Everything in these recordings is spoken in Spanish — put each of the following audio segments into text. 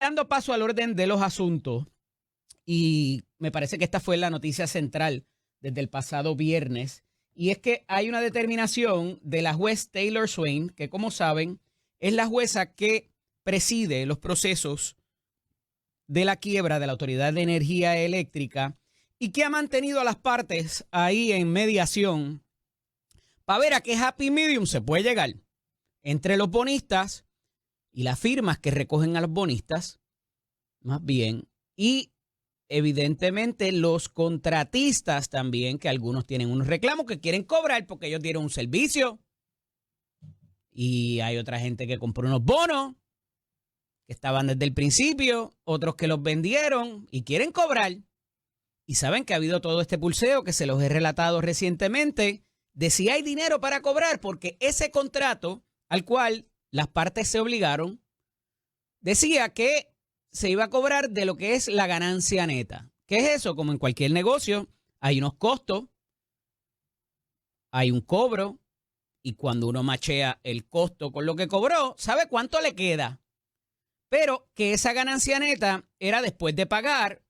Dando paso al orden de los asuntos, y me parece que esta fue la noticia central desde el pasado viernes, y es que hay una determinación de la juez Taylor Swain, que como saben, es la jueza que preside los procesos de la quiebra de la Autoridad de Energía Eléctrica y que ha mantenido a las partes ahí en mediación para ver a qué happy medium se puede llegar entre los bonistas y las firmas que recogen a los bonistas, más bien, y evidentemente los contratistas también, que algunos tienen unos reclamos que quieren cobrar porque ellos dieron un servicio. Y hay otra gente que compró unos bonos que estaban desde el principio, otros que los vendieron y quieren cobrar. Y saben que ha habido todo este pulseo que se los he relatado recientemente de si hay dinero para cobrar, porque ese contrato al cual las partes se obligaron decía que se iba a cobrar de lo que es la ganancia neta. ¿Qué es eso? Como en cualquier negocio, hay unos costos, hay un cobro, y cuando uno machea el costo con lo que cobró, sabe cuánto le queda. Pero que esa ganancia neta era después de pagar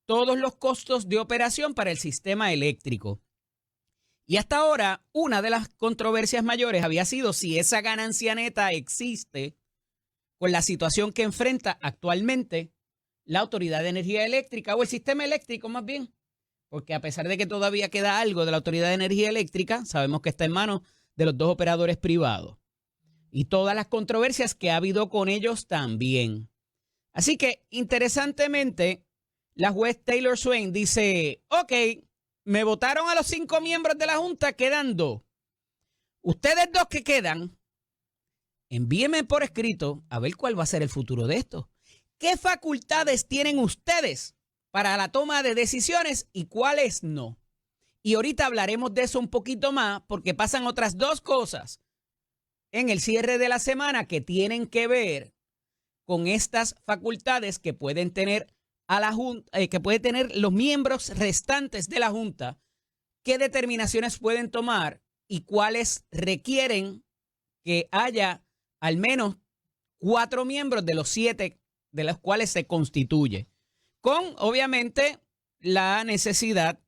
todos los costos de operación para el sistema eléctrico. Y hasta ahora, una de las controversias mayores había sido si esa ganancia neta existe con la situación que enfrenta actualmente la Autoridad de Energía Eléctrica, o el sistema eléctrico más bien, porque a pesar de que todavía queda algo de la Autoridad de Energía Eléctrica, sabemos que está en manos de los dos operadores privados y todas las controversias que ha habido con ellos también. Así que, interesantemente, la juez Taylor Swain dice, ok, me votaron a los 5 miembros de la Junta, quedan 2. Ustedes 2 que quedan, envíenme por escrito a ver cuál va a ser el futuro de esto. ¿Qué facultades tienen ustedes para la toma de decisiones y cuáles no? Y ahorita hablaremos de eso un poquito más porque pasan otras 2 cosas en el cierre de la semana que tienen que ver con estas facultades que pueden tener a la Junta, que pueden tener los miembros restantes de la Junta, qué determinaciones pueden tomar y cuáles requieren que haya al menos 4 miembros de los 7 de los cuales se constituye, con obviamente la necesidad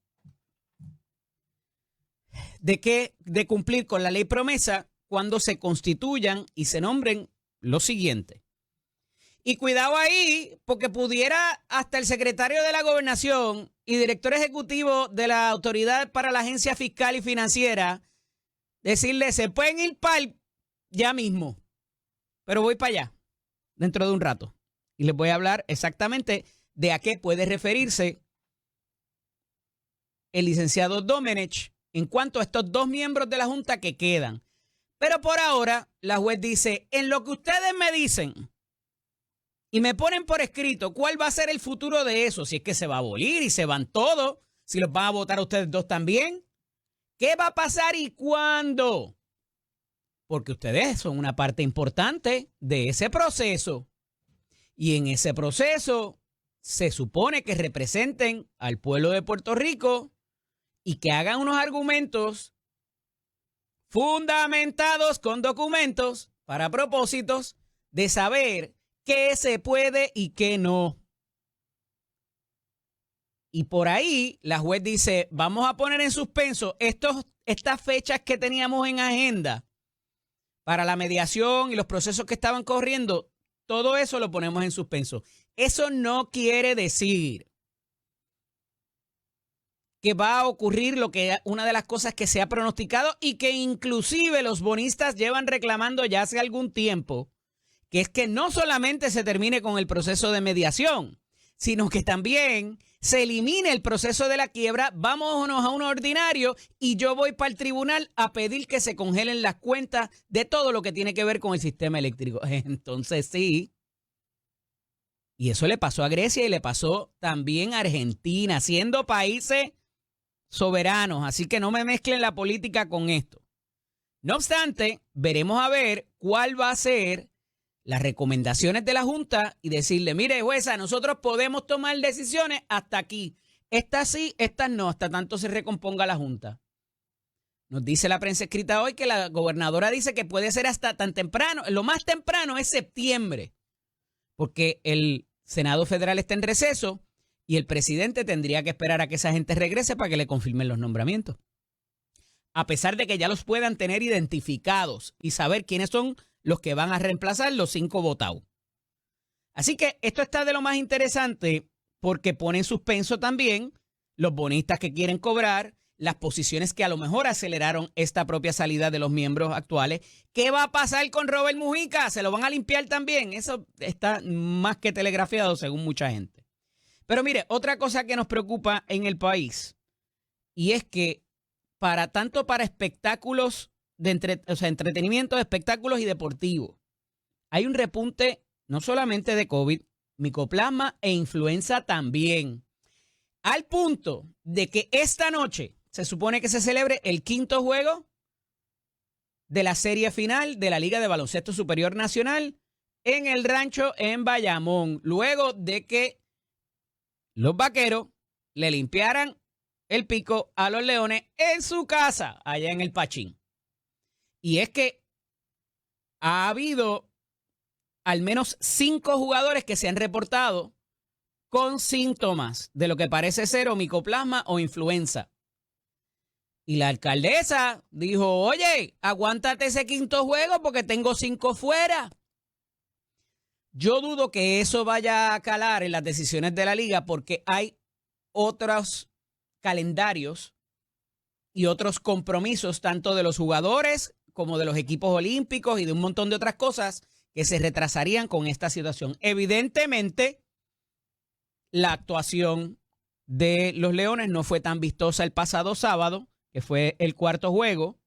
de cumplir con la ley promesa cuando se constituyan y se nombren los siguientes. Y cuidado ahí, porque pudiera hasta el secretario de la Gobernación y director ejecutivo de la Autoridad para la Agencia Fiscal y Financiera decirle, se pueden ir ya mismo, pero voy para allá dentro de un rato. Y les voy a hablar exactamente de a qué puede referirse el licenciado Domenech en cuanto a estos 2 miembros de la Junta que quedan. Pero por ahora, la juez dice, en lo que ustedes me dicen y me ponen por escrito cuál va a ser el futuro de eso, si es que se va a abolir y se van todos, si los van a votar a ustedes 2 también, ¿qué va a pasar y cuándo? Porque ustedes son una parte importante de ese proceso. Y en ese proceso se supone que representen al pueblo de Puerto Rico y que hagan unos argumentos fundamentados con documentos para propósitos de saber qué se puede y qué no. Y por ahí la juez dice, vamos a poner en suspenso estas fechas que teníamos en agenda para la mediación y los procesos que estaban corriendo. Todo eso lo ponemos en suspenso. Eso no quiere decir que va a ocurrir una de las cosas que se ha pronosticado y que inclusive los bonistas llevan reclamando ya hace algún tiempo, que es que no solamente se termine con el proceso de mediación, sino que también se elimine el proceso de la quiebra, vámonos a un ordinario y yo voy para el tribunal a pedir que se congelen las cuentas de todo lo que tiene que ver con el sistema eléctrico. Entonces sí. Y eso le pasó a Grecia y le pasó también a Argentina, siendo países soberanos. Así que no me mezclen la política con esto. No obstante, veremos a ver cuál va a ser las recomendaciones de la Junta y decirle, mire, jueza, nosotros podemos tomar decisiones hasta aquí. Estas sí, estas no, hasta tanto se recomponga la Junta. Nos dice la prensa escrita hoy que la gobernadora dice que puede ser hasta tan temprano, lo más temprano es septiembre. porque el Senado Federal está en receso y el presidente tendría que esperar a que esa gente regrese para que le confirmen los nombramientos. A pesar de que ya los puedan tener identificados y saber quiénes son los que van a reemplazar los 5 votados. Así que esto está de lo más interesante porque pone en suspenso también los bonistas que quieren cobrar, las posiciones que a lo mejor aceleraron esta propia salida de los miembros actuales. ¿Qué va a pasar con Robert Mujica? ¿Se lo van a limpiar también? Eso está más que telegrafiado según mucha gente. Pero mire, otra cosa que nos preocupa en el país y es que tanto para espectáculos, entretenimiento, espectáculos y deportivos, hay un repunte no solamente de COVID, micoplasma e influenza también. Al punto de que esta noche se supone que se celebre el 5º juego de la serie final de la Liga de Baloncesto Superior Nacional en el rancho en Bayamón, luego de que los vaqueros le limpiaran el pico a los Leones en su casa, allá en el Pachín. Y es que ha habido al menos 5 jugadores que se han reportado con síntomas de lo que parece ser o micoplasma o influenza. Y la alcaldesa dijo, oye, aguántate ese 5º juego porque tengo 5 fuera. Yo dudo que eso vaya a calar en las decisiones de la liga porque hay otros calendarios y otros compromisos tanto de los jugadores como de los equipos olímpicos y de un montón de otras cosas que se retrasarían con esta situación. Evidentemente, la actuación de los Leones no fue tan vistosa el pasado sábado, que fue el 4º juego,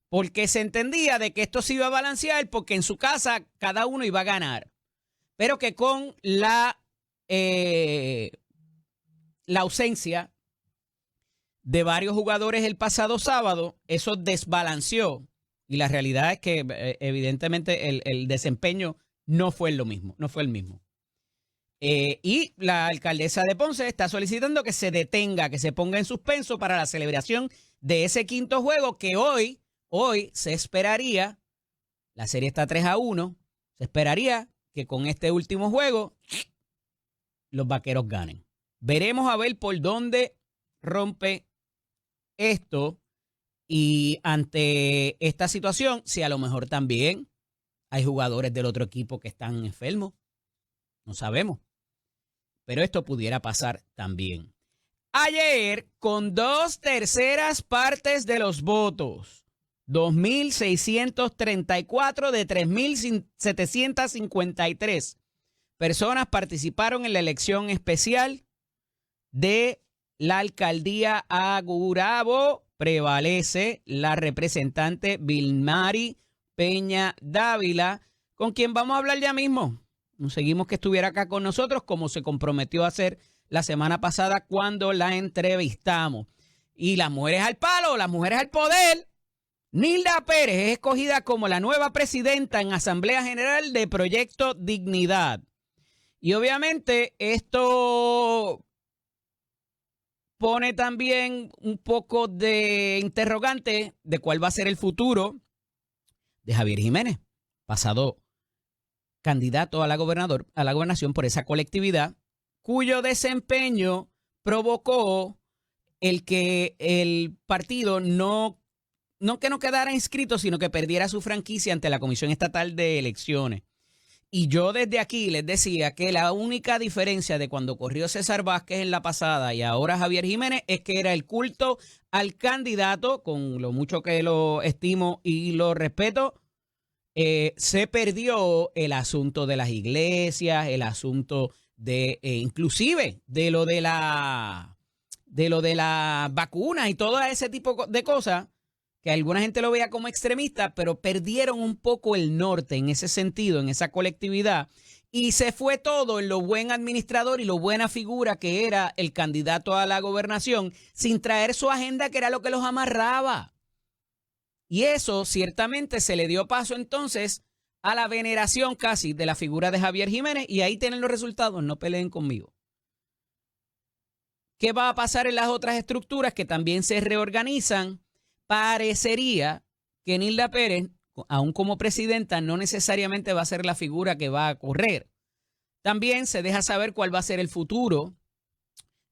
porque se entendía de que esto se iba a balancear porque en su casa cada uno iba a ganar, pero que con la ausencia de varios jugadores el pasado sábado, eso desbalanceó. Y la realidad es que evidentemente el desempeño no fue lo mismo, no fue el mismo. Y la alcaldesa de Ponce está solicitando que se detenga, que se ponga en suspenso para la celebración de ese 5º juego que hoy se esperaría, la serie está 3-1, se esperaría que con este último juego los vaqueros ganen. Veremos a ver por dónde rompe esto y ante esta situación, si a lo mejor también hay jugadores del otro equipo que están enfermos, no sabemos, pero esto pudiera pasar también. Ayer, con 2/3 partes de los votos, 2.634 de 3.753 personas participaron en la elección especial de la alcaldía a Gurabo. Prevalece la representante Vilmari Peña Dávila, con quien vamos a hablar ya mismo. Conseguimos que estuviera acá con nosotros, como se comprometió a hacer la semana pasada cuando la entrevistamos. Y las mujeres al palo, las mujeres al poder. Nilda Pérez es escogida como la nueva presidenta en Asamblea General de Proyecto Dignidad. Y obviamente esto pone también un poco de interrogante de cuál va a ser el futuro de Javier Jiménez, pasado candidato a la gobernación por esa colectividad, cuyo desempeño provocó el que el partido no que no quedara inscrito, sino que perdiera su franquicia ante la Comisión Estatal de Elecciones. Y yo desde aquí les decía que la única diferencia de cuando corrió César Vázquez en la pasada y ahora Javier Jiménez es que era el culto al candidato, con lo mucho que lo estimo y lo respeto. Se perdió el asunto de las iglesias, el asunto de inclusive de lo de la vacuna y todo ese tipo de cosas, que alguna gente lo veía como extremista, pero perdieron un poco el norte en ese sentido, en esa colectividad, y se fue todo en lo buen administrador y lo buena figura que era el candidato a la gobernación, sin traer su agenda, que era lo que los amarraba. Y eso ciertamente se le dio paso entonces a la veneración casi de la figura de Javier Jiménez, y ahí tienen los resultados, no peleen conmigo. ¿Qué va a pasar en las otras estructuras que también se reorganizan? Parecería que Nilda Pérez, aún como presidenta, no necesariamente va a ser la figura que va a correr. También se deja saber cuál va a ser el futuro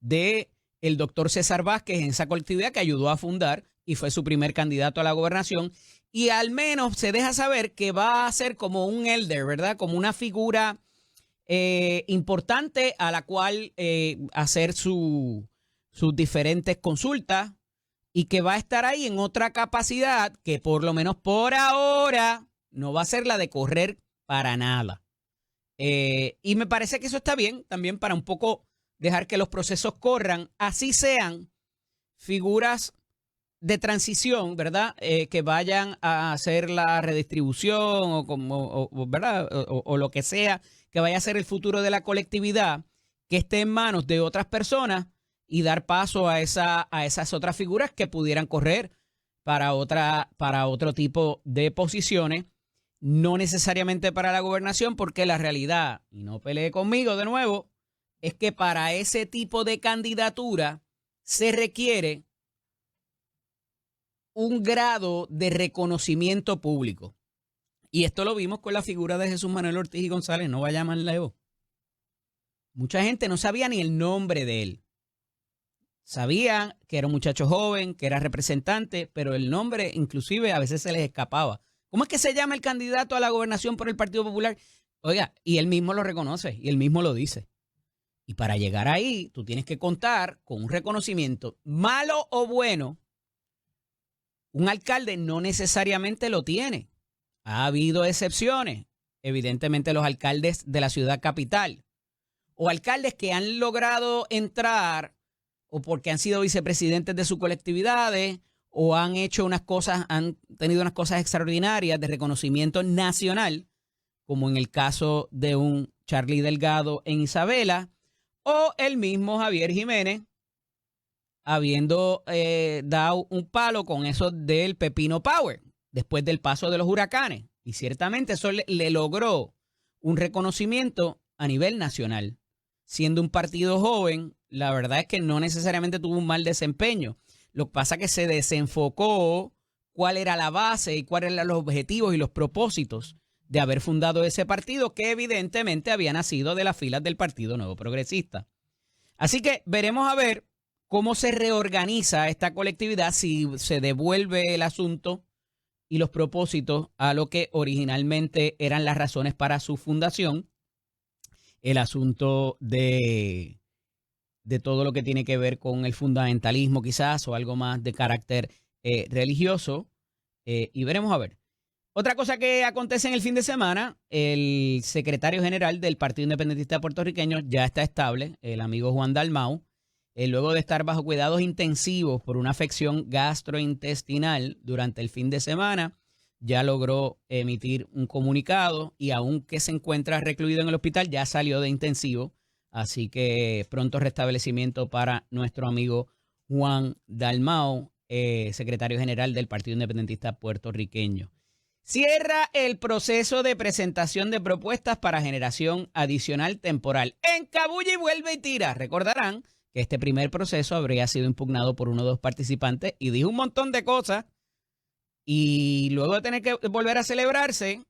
de el doctor César Vázquez en esa colectividad que ayudó a fundar y fue su primer candidato a la gobernación. Y al menos se deja saber que va a ser como un elder, ¿verdad? Como una figura importante a la cual hacer sus diferentes consultas y que va a estar ahí en otra capacidad que por lo menos por ahora no va a ser la de correr para nada. Y me parece que eso está bien también para un poco dejar que los procesos corran, así sean figuras de transición, ¿verdad? Que vayan a hacer la redistribución ¿verdad? O lo que sea, que vaya a ser el futuro de la colectividad, que esté en manos de otras personas y dar paso a esas otras figuras que pudieran correr para otro tipo de posiciones, no necesariamente para la gobernación, porque la realidad, y no pelee conmigo de nuevo, es que para ese tipo de candidatura se requiere un grado de reconocimiento público. Y esto lo vimos con la figura de Jesús Manuel Ortiz y González, no vaya a llamarle. Mucha gente no sabía ni el nombre de él. Sabían que era un muchacho joven, que era representante, pero el nombre inclusive a veces se les escapaba. ¿Cómo es que se llama el candidato a la gobernación por el Partido Popular? Oiga, y él mismo lo reconoce y él mismo lo dice. Y para llegar ahí, tú tienes que contar con un reconocimiento, malo o bueno. Un alcalde no necesariamente lo tiene. Ha habido excepciones. Evidentemente los alcaldes de la ciudad capital o alcaldes que han logrado entrar o porque han sido vicepresidentes de sus colectividades o han hecho han tenido unas cosas extraordinarias de reconocimiento nacional, como en el caso de un Charlie Delgado en Isabela o el mismo Javier Jiménez, habiendo dado un palo con eso del Pepino Power después del paso de los huracanes. Y ciertamente eso le logró un reconocimiento a nivel nacional. Siendo un partido joven, la verdad es que no necesariamente tuvo un mal desempeño. Lo que pasa es que se desenfocó cuál era la base y cuáles eran los objetivos y los propósitos de haber fundado ese partido que evidentemente había nacido de las filas del Partido Nuevo Progresista. Así que veremos a ver cómo se reorganiza esta colectividad, si se devuelve el asunto y los propósitos a lo que originalmente eran las razones para su fundación, el asunto de todo lo que tiene que ver con el fundamentalismo quizás o algo más de carácter religioso, y veremos a ver. Otra cosa que acontece en el fin de semana, el secretario general del Partido Independentista Puertorriqueño ya está estable, el amigo Juan Dalmau, luego de estar bajo cuidados intensivos por una afección gastrointestinal durante el fin de semana, ya logró emitir un comunicado y aunque se encuentra recluido en el hospital, ya salió de intensivo. Así que pronto restablecimiento para nuestro amigo Juan Dalmau, secretario general del Partido Independentista Puertorriqueño. Cierra el proceso de presentación de propuestas para generación adicional temporal. Encabulla y vuelve y tira. Recordarán que este primer proceso habría sido impugnado por uno de los participantes y dijo un montón de cosas. Y luego de tener que volver a celebrarse,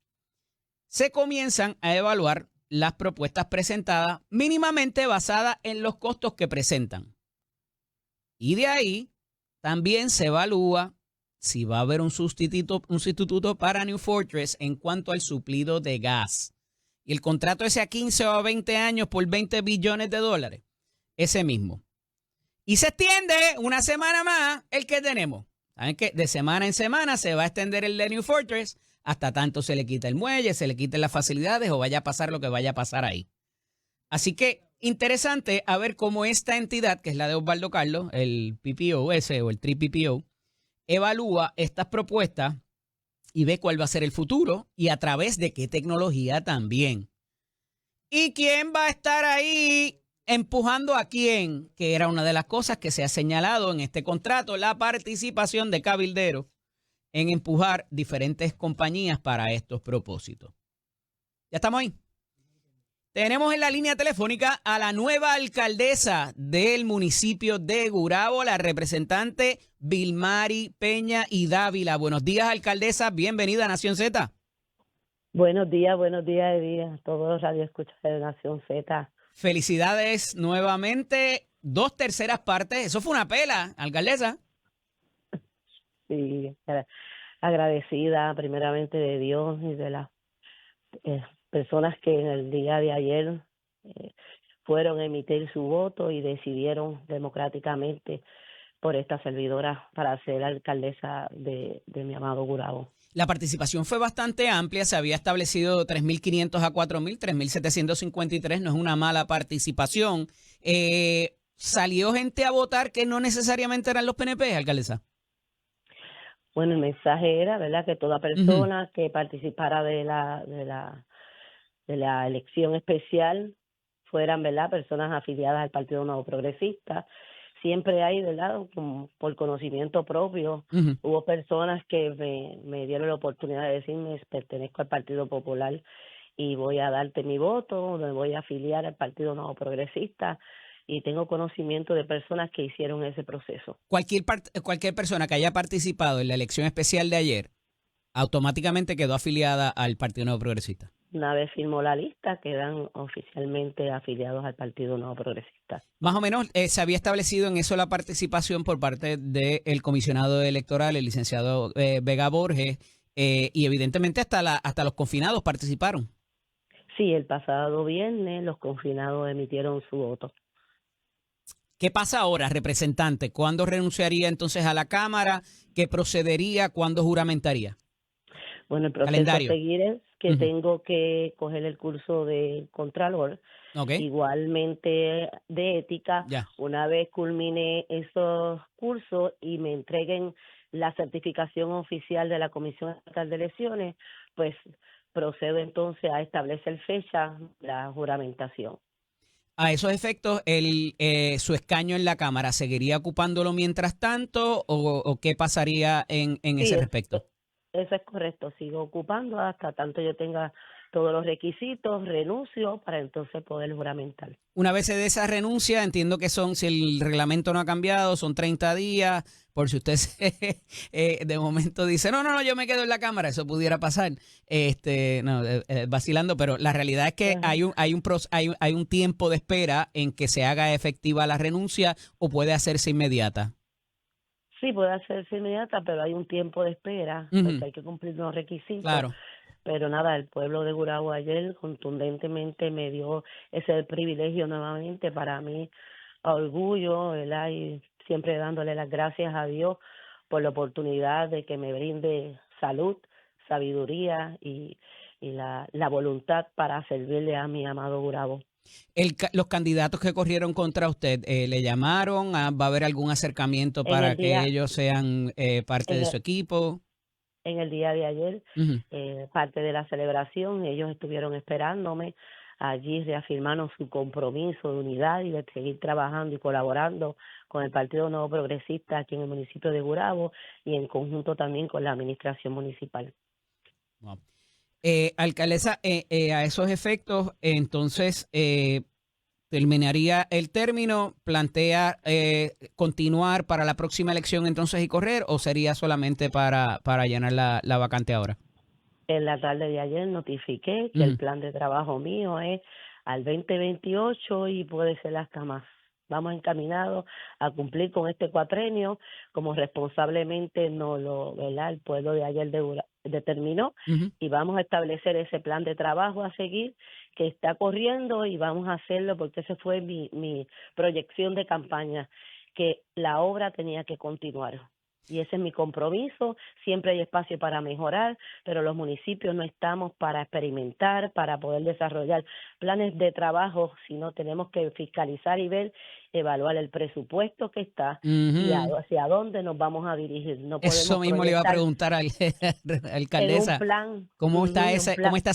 se comienzan a evaluar las propuestas presentadas mínimamente basadas en los costos que presentan. Y de ahí también se evalúa si va a haber un sustituto para New Fortress en cuanto al suplido de gas. Y el contrato ese a 15 o a 20 años por $20 billones, ese mismo. Y se extiende una semana más el que tenemos. ¿Saben qué? De semana en semana se va a extender el de New Fortress hasta tanto se le quita el muelle, se le quiten las facilidades o vaya a pasar lo que vaya a pasar ahí. Así que interesante a ver cómo esta entidad, que es la de Osvaldo Carlos, el PPO ese o el 3PPO, evalúa estas propuestas y ve cuál va a ser el futuro y a través de qué tecnología también. ¿Y quién va a estar ahí empujando a quién? Que era una de las cosas que se ha señalado en este contrato, la participación de cabilderos en empujar diferentes compañías para estos propósitos. ¿Ya estamos ahí? Tenemos en la línea telefónica a la nueva alcaldesa del municipio de Gurabo, la representante Vilmary Peña y Dávila. Buenos días, alcaldesa. Bienvenida a Nación Z. Buenos días, Eddie, a todos los radioescuchas de Nación Z. Felicidades nuevamente. 2/3 partes. Eso fue una pela, alcaldesa. Y agradecida primeramente de Dios y de las personas que en el día de ayer eh, fueron a emitir su voto y decidieron democráticamente por esta servidora para ser alcaldesa de mi amado Gurabo. La participación fue bastante amplia. Se había establecido 3.500 a 4.000, 3.753. No es una mala participación. ¿Salió gente a votar que no necesariamente eran los PNP, alcaldesa? Bueno, el mensaje era, ¿verdad?, que toda Ujú. persona que participara de la elección especial fueran, ¿verdad?, personas afiliadas al Partido Nuevo Progresista. Siempre hay, ¿verdad?, como por conocimiento propio, Ujú. hubo personas que me dieron la oportunidad de decirme, pertenezco al Partido Popular y voy a darte mi voto, me voy a afiliar al Partido Nuevo Progresista, y tengo conocimiento de personas que hicieron ese proceso. Cualquier persona que haya participado en la elección especial de ayer automáticamente quedó afiliada al Partido Nuevo Progresista. Una vez firmó la lista, quedan oficialmente afiliados al Partido Nuevo Progresista. Más o menos se había establecido en eso la participación por parte del comisionado electoral, el licenciado Vega Borges, y evidentemente hasta los confinados participaron. Sí, el pasado viernes los confinados emitieron su voto. ¿Qué pasa ahora, representante? ¿Cuándo renunciaría entonces a la Cámara? ¿Qué procedería? ¿Cuándo juramentaría? Bueno, el proceso a Calendario. seguir es que Ujú. tengo que coger el curso de Contralor, Ok, igualmente de ética. ya. Una vez culmine esos cursos y me entreguen la certificación oficial de la Comisión Estatal de Elecciones, pues procedo entonces a establecer fecha la juramentación. A esos efectos, su escaño en la Cámara, ¿seguiría ocupándolo mientras tanto o qué pasaría en Sí, ese respecto? eso es correcto. Sigo ocupando hasta tanto yo tenga todos los requisitos, renuncio para entonces poder juramentar. Una vez se dé esa renuncia, entiendo que si el reglamento no ha cambiado, son 30 días, por si usted de momento dice, no, no, no, yo me quedo en la Cámara, eso pudiera pasar, no, vacilando, pero la realidad es que Ajá. hay un tiempo de espera en que se haga efectiva la renuncia o puede hacerse inmediata. Sí, puede hacerse inmediata, pero hay un tiempo de espera Ujú, porque hay que cumplir los requisitos. claro. Pero nada, el pueblo de Gurabo ayer contundentemente me dio ese privilegio nuevamente para mí, orgullo, ¿verdad? Y siempre dándole las gracias a Dios por la oportunidad de que me brinde salud, sabiduría y la voluntad para servirle a mi amado Gurabo. Los candidatos que corrieron contra usted, ¿le llamaron? ¿Va a haber algún acercamiento En para el que día, ellos sean parte en de su el, equipo? en el día de ayer, Ujú. parte de la celebración, ellos estuvieron esperándome. Allí reafirmaron su compromiso de unidad y de seguir trabajando y colaborando con el Partido Nuevo Progresista aquí en el municipio de Gurabo y en conjunto también con la administración municipal. Wow. Alcaldesa, a esos efectos, entonces, terminaría el término, plantea continuar para la próxima elección entonces y correr, o sería solamente para llenar la vacante ahora. En la tarde de ayer notifiqué que el Ujú. plan de trabajo mío es al 2028 y puede ser hasta más. Vamos encaminados a cumplir con este cuatrenio como responsablemente ¿verdad?, el pueblo de ayer determinó, Ujú. y vamos a establecer ese plan de trabajo a seguir que está corriendo y vamos a hacerlo porque esa fue mi proyección de campaña, que la obra tenía que continuar. Y ese es mi compromiso. Siempre hay espacio para mejorar, pero los municipios no estamos para experimentar, para poder desarrollar planes de trabajo, sino tenemos que fiscalizar y ver, evaluar el presupuesto que está y Ujú. hacia dónde nos vamos a dirigir. No Eso podemos mismo le iba a proyectar preguntar al en un alcaldesa, plan, ¿cómo está en un cómo plan. está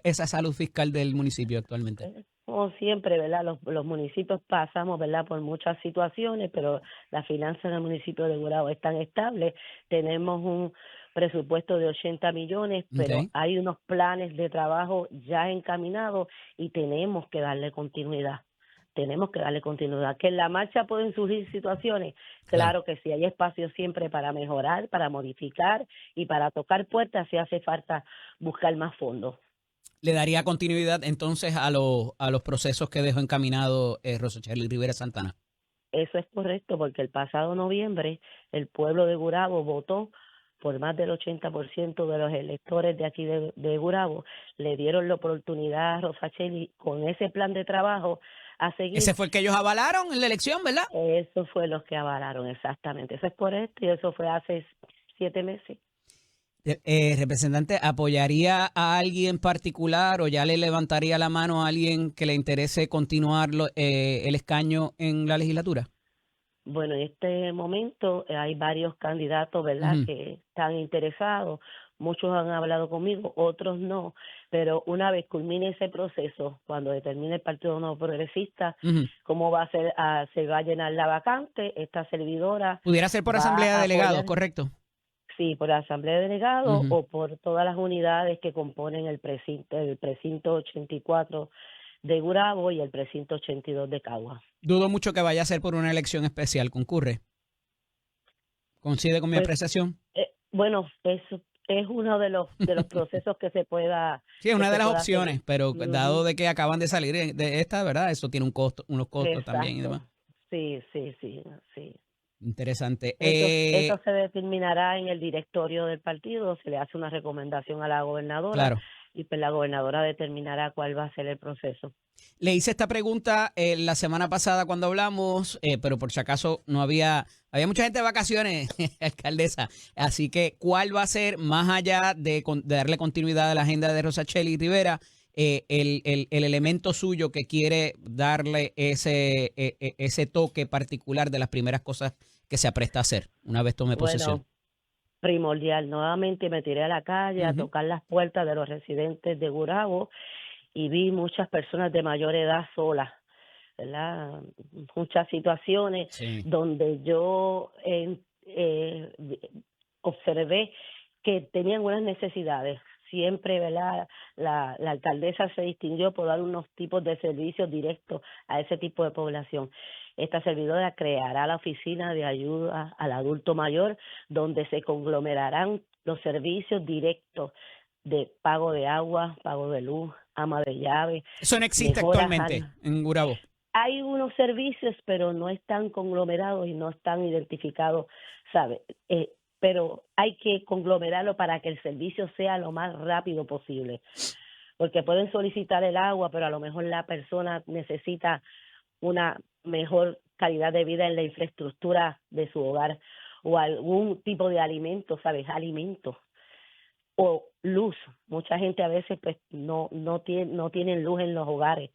esa salud fiscal del municipio actualmente? Como siempre, ¿verdad? Los municipios pasamos, ¿verdad?, por muchas situaciones, pero las finanzas del municipio de Gurabo están estables. Tenemos un presupuesto de 80 millones, pero Okay. hay unos planes de trabajo ya encaminados y tenemos que darle continuidad. tenemos que darle continuidad. Que en la marcha pueden surgir situaciones, claro que sí, hay espacio siempre para mejorar, para modificar y para tocar puertas si hace falta buscar más fondos. ¿Le daría continuidad entonces a los procesos que dejó encaminado Rosachelli Rivera Santana? Eso es correcto, porque el pasado noviembre el pueblo de Gurabo votó por más del 80% de los electores de aquí de Gurabo, le dieron la oportunidad a Rosachelli con ese plan de trabajo a seguir. Ese fue el que ellos avalaron en la elección, ¿verdad? Eso fue los que avalaron, exactamente. Eso es correcto y eso fue hace 7 meses. Representante, ¿apoyaría a alguien particular o ya le levantaría la mano a alguien que le interese continuar el escaño en la legislatura? Bueno, en este momento hay varios candidatos, ¿verdad?, que están interesados. Muchos han hablado conmigo, otros no. Pero una vez culmine ese proceso, cuando determine el Partido Nuevo Progresista cómo va a ser, se va a llenar la vacante, esta servidora. Pudiera ser por asamblea de delegados, ¿correcto? Sí, por asamblea de delegados o por todas las unidades que componen el precinto 84 de Gurabo y el precinto 82 de Cagua. Dudo mucho que vaya a ser por una elección especial. ¿Concurre? ¿Coincide con mi apreciación? Bueno, eso es uno de los procesos que se pueda. Sí, es una de las opciones, hacer. Pero dado de que acaban de salir de esta, ¿verdad? Eso tiene unos costos Exacto. también y demás. Sí. Interesante. Eso se determinará en el directorio del partido, se le hace una recomendación a la gobernadora. Claro. Y pues la gobernadora determinará cuál va a ser el proceso. Le hice esta pregunta la semana pasada cuando hablamos, pero por si acaso había mucha gente de vacaciones, alcaldesa. Así que, ¿cuál va a ser, más allá de darle continuidad a la agenda de Rosachelli Rivera, el elemento suyo que quiere darle ese toque particular de las primeras cosas que se apresta a hacer una vez tome posesión? Primordial. Nuevamente me tiré a la calle a tocar las puertas de los residentes de Gurabo y vi muchas personas de mayor edad solas, ¿verdad? Muchas situaciones donde yo observé que tenían unas necesidades. Siempre, ¿verdad?, la alcaldesa se distinguió por dar unos tipos de servicios directos a ese tipo de población. Esta servidora creará la oficina de ayuda al adulto mayor, donde se conglomerarán los servicios directos de pago de agua, pago de luz, ama de llave. Eso no existe actualmente en Gurabo. Hay unos servicios, pero no están conglomerados y no están identificados, ¿sabe? Pero hay que conglomerarlo para que el servicio sea lo más rápido posible. Porque pueden solicitar el agua, pero a lo mejor la persona necesita una mejor calidad de vida en la infraestructura de su hogar o algún tipo de alimento, ¿sabes? Alimentos o luz. Mucha gente a veces pues no tienen luz en los hogares,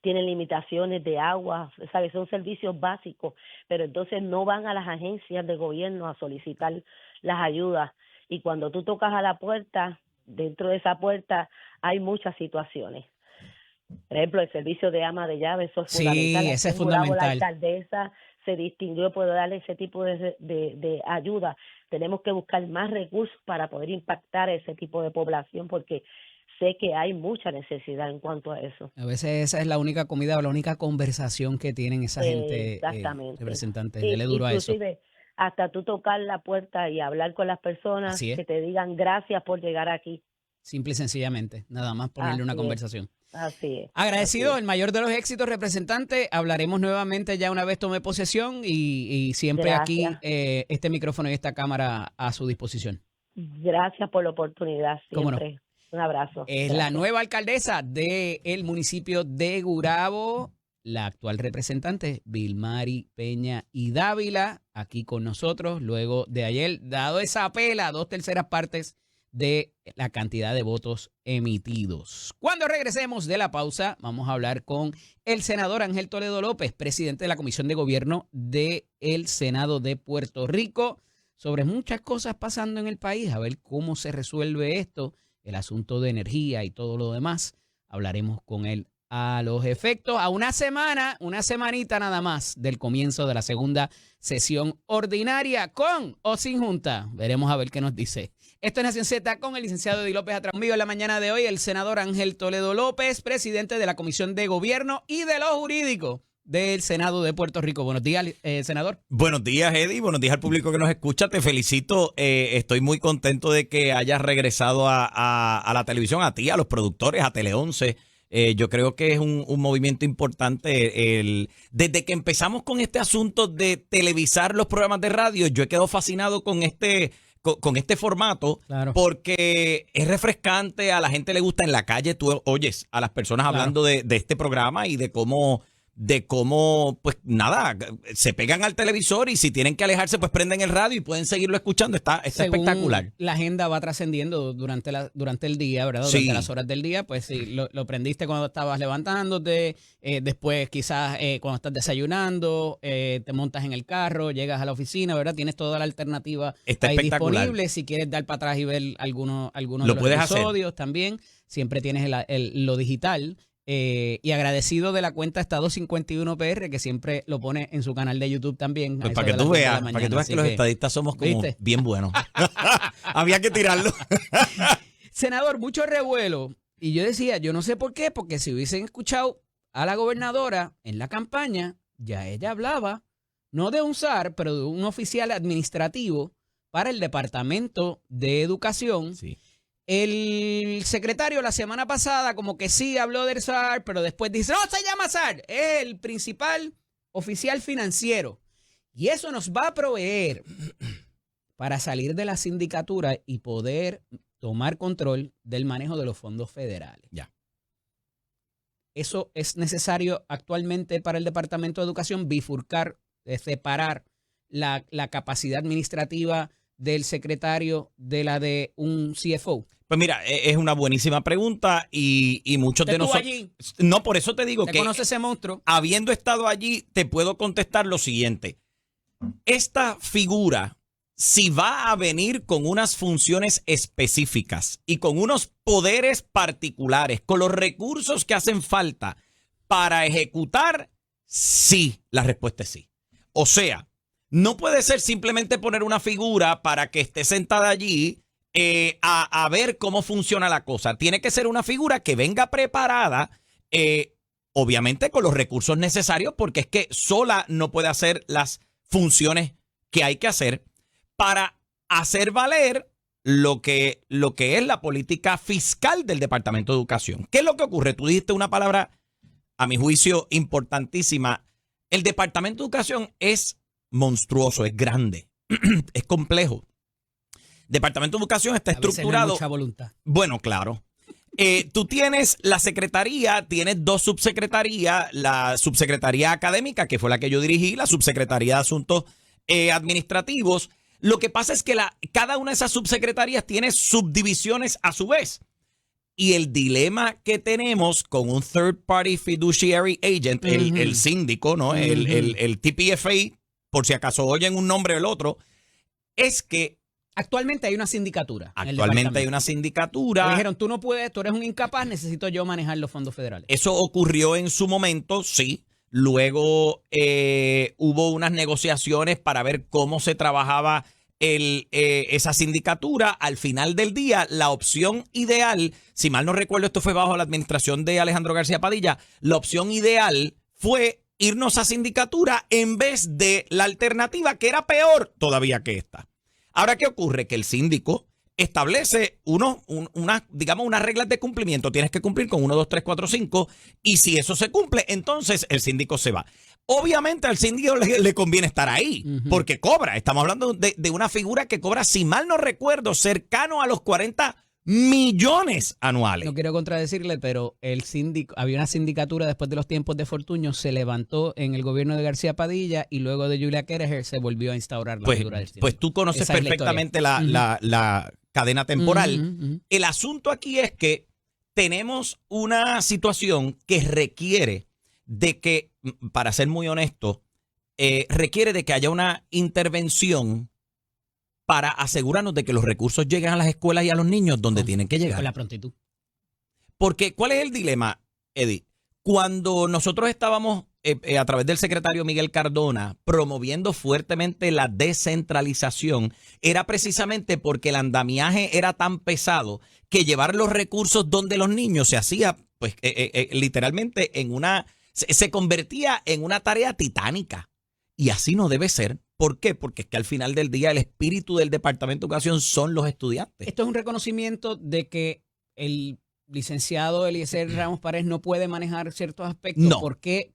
tienen limitaciones de agua, ¿sabes? Son servicios básicos, pero entonces no van a las agencias de gobierno a solicitar las ayudas y cuando tú tocas a la puerta, dentro de esa puerta hay muchas situaciones. Por ejemplo, el servicio de ama de llave, eso es fundamental. Sí, ese es fundamental. La alcaldesa se distinguió por darle ese tipo de ayuda. Tenemos que buscar más recursos para poder impactar a ese tipo de población porque sé que hay mucha necesidad en cuanto a eso. A veces esa es la única comida o la única conversación que tienen esa gente, representantes. Dele duro a eso. Inclusive, hasta tú tocar la puerta y hablar con las personas que te digan gracias por llegar aquí. Simple y sencillamente, nada más ponerle una conversación. Así es. Agradecido, el mayor de los éxitos, representante. Hablaremos nuevamente ya una vez tome posesión y siempre aquí este micrófono y esta cámara a su disposición. Gracias por la oportunidad. Siempre. Un abrazo. Es la nueva alcaldesa del municipio de Gurabo, la actual representante, Vilmary Peña y Dávila, aquí con nosotros, luego de ayer, dado esa pela, 2/3 partes de la cantidad de votos emitidos. Cuando regresemos de la pausa, vamos a hablar con el senador Ángel Toledo López, presidente de la Comisión de Gobierno del Senado de Puerto Rico, sobre muchas cosas pasando en el país, a ver cómo se resuelve esto, el asunto de energía y todo lo demás. Hablaremos con él a los efectos, a una semanita nada más del comienzo de la segunda sesión ordinaria, con o sin junta. Veremos a ver qué nos dice. Esto es Nación Z con el licenciado Eddie López Atrás. Conmigo en la mañana de hoy el senador Ángel Toledo López, presidente de la Comisión de Gobierno y de lo Jurídico del Senado de Puerto Rico. Buenos días, senador. Buenos días, Eddie. Buenos días al público que nos escucha. Te felicito. Estoy muy contento de que hayas regresado a la televisión, a ti, a los productores, a Tele 11. Yo creo que es un movimiento importante. Desde que empezamos con este asunto de televisar los programas de radio, yo he quedado fascinado con este formato, claro, porque es refrescante, a la gente le gusta en la calle, tú oyes a las personas hablando de este programa y de cómo, pues nada, se pegan al televisor y si tienen que alejarse, pues prenden el radio y pueden seguirlo escuchando. Está espectacular. La agenda va trascendiendo durante el día, ¿verdad? Durante Sí. las horas del día, pues sí, lo prendiste cuando estabas levantándote, después quizás cuando estás desayunando, te montas en el carro, llegas a la oficina, ¿verdad? Tienes toda la alternativa Está ahí espectacular. disponible. Si quieres dar para atrás y ver algunos de Lo los puedes hacer. episodios también, siempre tienes lo digital. Y agradecido de la cuenta Estado 51 PR, que siempre lo pone en su canal de YouTube también. Pues a para eso que de tú las 10 de la veas, mañana. para que tú veas Así que los estadistas somos como ¿viste? bien buenos. Había que tirarlo. Senador, mucho revuelo. Y yo decía, yo no sé por qué, porque si hubiesen escuchado a la gobernadora en la campaña, ya ella hablaba, no de un SAR, pero de un oficial administrativo para el Departamento de Educación. Sí. El secretario la semana pasada como que sí habló del SAR, pero después dice, no se llama SAR, es el principal oficial financiero. Y eso nos va a proveer para salir de la sindicatura y poder tomar control del manejo de los fondos federales. Ya. Eso es necesario actualmente para el Departamento de Educación, bifurcar, separar la capacidad administrativa del secretario de la de un CFO. Pues mira, es una buenísima pregunta y muchos de nosotros... allí? No, por eso te digo ¿Te que conoce ese monstruo? habiendo estado allí, te puedo contestar lo siguiente. Esta figura, si va a venir con unas funciones específicas y con unos poderes particulares, con los recursos que hacen falta para ejecutar, sí, la respuesta es sí. O sea, no puede ser simplemente poner una figura para que esté sentada allí a ver cómo funciona la cosa. Tiene que ser una figura que venga preparada, obviamente con los recursos necesarios, porque es que sola no puede hacer las funciones que hay que hacer para hacer valer lo que es la política fiscal del Departamento de Educación. ¿Qué es lo que ocurre? Tú dijiste una palabra, a mi juicio, importantísima. El Departamento de Educación es monstruoso, es grande, es complejo. Departamento de Educación está A veces no hay estructurado. mucha voluntad. Bueno, claro. Tú tienes la secretaría, tienes dos subsecretarías, la subsecretaría académica, que fue la que yo dirigí, la subsecretaría de Asuntos Administrativos. Lo que pasa es que cada una de esas subsecretarías tiene subdivisiones a su vez. Y el dilema que tenemos con un third party fiduciary agent, el síndico, ¿no? El TPFA, por si acaso oyen un nombre o el otro, es que Actualmente hay una sindicatura. actualmente hay una sindicatura. Le dijeron, tú no puedes, tú eres un incapaz, necesito yo manejar los fondos federales. Eso ocurrió en su momento, sí. Luego hubo unas negociaciones para ver cómo se trabajaba esa sindicatura. Al final del día, la opción ideal, si mal no recuerdo, esto fue bajo la administración de Alejandro García Padilla, la opción ideal fue irnos a sindicatura en vez de la alternativa que era peor todavía que esta. Ahora, ¿qué ocurre? Que el síndico establece unas reglas de cumplimiento. Tienes que cumplir con 1, 2, 3, 4, 5. Y si eso se cumple, entonces el síndico se va. Obviamente al síndico le conviene estar ahí, porque cobra. Estamos hablando de una figura que cobra, si mal no recuerdo, cercano a los 40 millones anuales. No quiero contradecirle, pero el síndico, había una sindicatura después de los tiempos de Fortuño, se levantó en el gobierno de García Padilla y luego de Julia Kelleher se volvió a instaurar la figura del síndico. Pues tú conoces Esa es la perfectamente historia. la cadena temporal. El asunto aquí es que tenemos una situación que requiere de que, para ser muy honesto, requiere de que haya una intervención para asegurarnos de que los recursos lleguen a las escuelas y a los niños donde tienen que llegar. Con la prontitud. Porque, ¿cuál es el dilema, Eddie? Cuando nosotros estábamos, a través del secretario Miguel Cardona, promoviendo fuertemente la descentralización, era precisamente porque el andamiaje era tan pesado que llevar los recursos donde los niños se hacía, pues, literalmente en una se convertía en una tarea titánica. Y así no debe ser. ¿Por qué? Porque es que al final del día el espíritu del Departamento de Educación son los estudiantes. Esto es un reconocimiento de que el licenciado Eliezer Ramos Paredes no puede manejar ciertos aspectos. No. ¿Por qué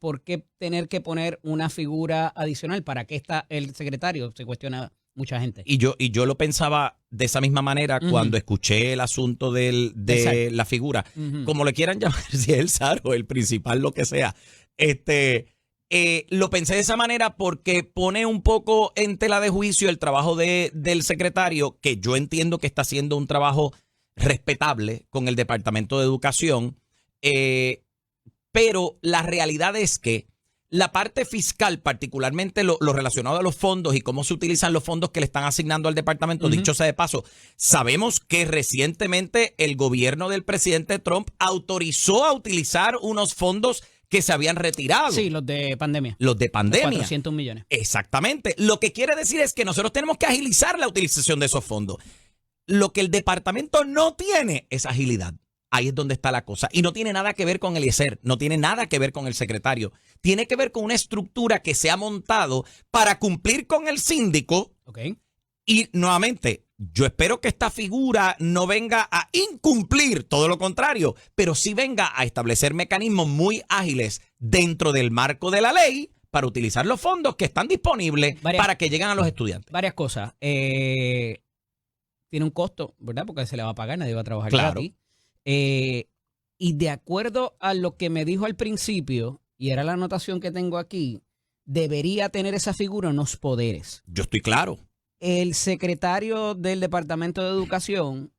tener que poner una figura adicional? ¿Para qué está el secretario? Se cuestiona mucha gente. Y yo lo pensaba de esa misma manera cuando escuché el asunto de la figura. Como le quieran llamar, si es el SAR o el principal, lo que sea. Lo pensé de esa manera porque pone un poco en tela de juicio el trabajo del secretario, que yo entiendo que está haciendo un trabajo respetable con el Departamento de Educación, pero la realidad es que la parte fiscal, particularmente lo relacionado a los fondos y cómo se utilizan los fondos que le están asignando al departamento, dicho sea de paso, sabemos que recientemente el gobierno del presidente Trump autorizó a utilizar unos fondos que se habían retirado. Sí, los de pandemia. Los de pandemia. 400 millones. Exactamente. Lo que quiere decir es que nosotros tenemos que agilizar la utilización de esos fondos. Lo que el departamento no tiene es agilidad. Ahí es donde está la cosa. Y no tiene nada que ver con Eliezer, no tiene nada que ver con el secretario. Tiene que ver con una estructura que se ha montado para cumplir con el síndico. Okay. Y nuevamente, yo espero que esta figura no venga a incumplir, todo lo contrario, pero sí venga a establecer mecanismos muy ágiles dentro del marco de la ley para utilizar los fondos que están disponibles para que lleguen a los estudiantes. Varias cosas. Tiene un costo, ¿verdad? Porque se le va a pagar, nadie va a trabajar Claro. gratis. Y de acuerdo a lo que me dijo al principio, y era la anotación que tengo aquí, debería tener esa figura unos poderes. Yo estoy claro. El secretario del Departamento de Educación,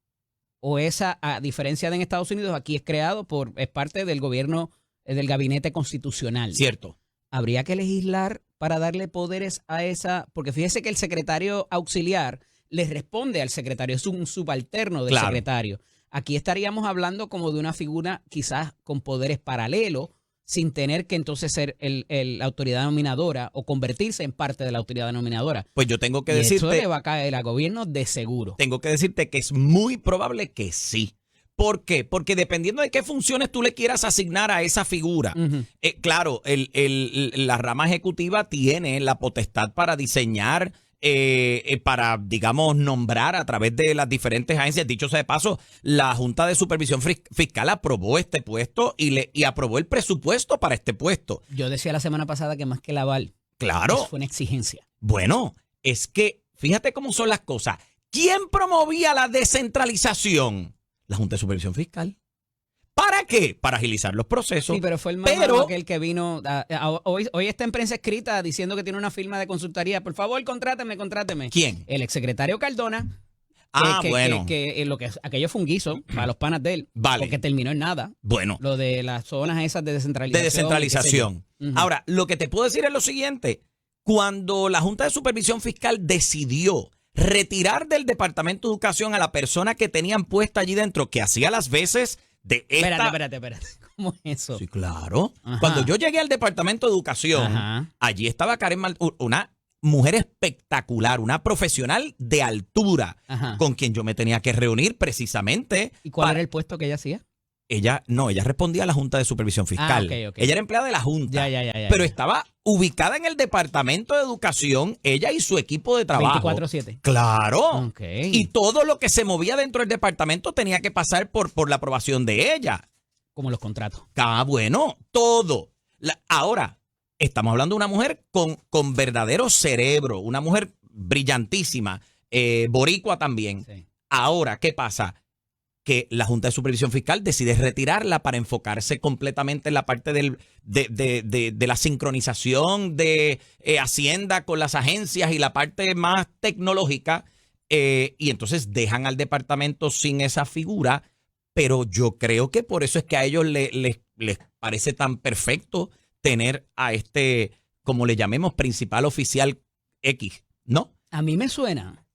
o esa, a diferencia de en Estados Unidos, aquí es creado es parte del gobierno, del gabinete constitucional. Cierto. Habría que legislar para darle poderes a esa, porque fíjese que el secretario auxiliar le responde al secretario, es un subalterno del secretario. Aquí estaríamos hablando como de una figura quizás con poderes paralelos, sin tener que entonces ser la autoridad nominadora o convertirse en parte de la autoridad nominadora. Pues yo tengo que y decirte... eso le va a caer al gobierno de seguro. Tengo que decirte que es muy probable que sí. ¿Por qué? Porque dependiendo de qué funciones tú le quieras asignar a esa figura, claro, la rama ejecutiva tiene la potestad para diseñar, para, digamos, nombrar a través de las diferentes agencias. Dicho sea de paso, la Junta de Supervisión Fiscal aprobó este puesto y aprobó el presupuesto para este puesto. Yo decía la semana pasada que más que el aval, Claro. eso fue una exigencia. Bueno, es que fíjate cómo son las cosas. ¿Quién promovía la descentralización? La Junta de Supervisión Fiscal. ¿Para qué? Para agilizar los procesos. Sí, pero fue el mamá aquel que vino. Hoy está en prensa escrita diciendo que tiene una firma de consultoría. Por favor, contráteme. ¿Quién? El exsecretario Cardona. Bueno. Aquello fue un guiso para los panas de él. Vale. Porque terminó en nada. Bueno. Lo de las zonas esas de descentralización. De descentralización. Ahora, lo que te puedo decir es lo siguiente. Cuando la Junta de Supervisión Fiscal decidió retirar del Departamento de Educación a la persona que tenían puesta allí dentro, que hacía las veces de esta... Espérate. ¿Cómo es eso? Sí, claro. Ajá. Cuando yo llegué al Departamento de Educación, allí estaba Karen una mujer espectacular, una profesional de altura, con quien yo me tenía que reunir precisamente. ¿Y cuál era el puesto que ella hacía? Ella respondía a la Junta de Supervisión Fiscal. Ok. Ella era empleada de la Junta. Pero estaba ubicada en el Departamento de Educación, ella y su equipo de trabajo. 24/7. Claro. Okay. Y todo lo que se movía dentro del departamento tenía que pasar por la aprobación de ella. Como los contratos. Bueno, todo. Ahora, estamos hablando de una mujer con verdadero cerebro, una mujer brillantísima, boricua también. Sí. Ahora, ¿qué pasa? Que la Junta de Supervisión Fiscal decide retirarla para enfocarse completamente en la parte de la sincronización de Hacienda con las agencias y la parte más tecnológica, y entonces dejan al departamento sin esa figura, pero yo creo que por eso es que a ellos les parece tan perfecto tener a este, como le llamemos, principal oficial X, ¿no? A mí me suena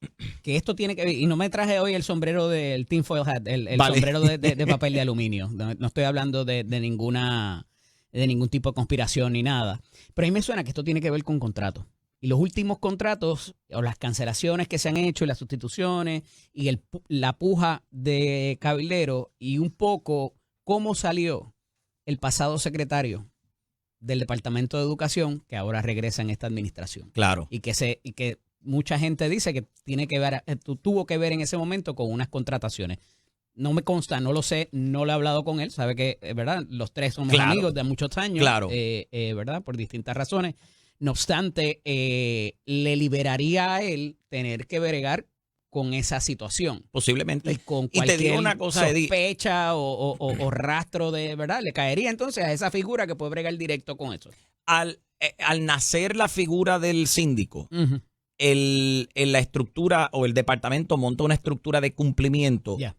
que esto tiene que ver, y no me traje hoy el sombrero del tinfoil hat, el Vale. sombrero de papel de aluminio. No estoy hablando de ningún tipo de conspiración ni nada. Pero a mí me suena que esto tiene que ver con contratos. Y los últimos contratos, o las cancelaciones que se han hecho, y las sustituciones, y la puja de cabildero, y un poco cómo salió el pasado secretario del Departamento de Educación que ahora regresa en esta administración. Claro. Y que mucha gente dice que tuvo que ver en ese momento con unas contrataciones. No me consta, no lo sé, no lo he hablado con él. Sabe que, ¿verdad? Los tres somos Claro. amigos de muchos años, Claro. ¿verdad? Por distintas razones. No obstante, le liberaría a él tener que bregar con esa situación. Posiblemente. Y con Y te cualquier digo una cosa, Eddie. sospecha o rastro de, ¿verdad? Le caería entonces a esa figura que puede bregar directo con eso. Al nacer la figura del síndico, Ujú. la estructura o el departamento monta una estructura de cumplimiento Ya.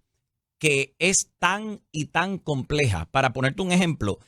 que es tan y tan compleja. Para ponerte un ejemplo,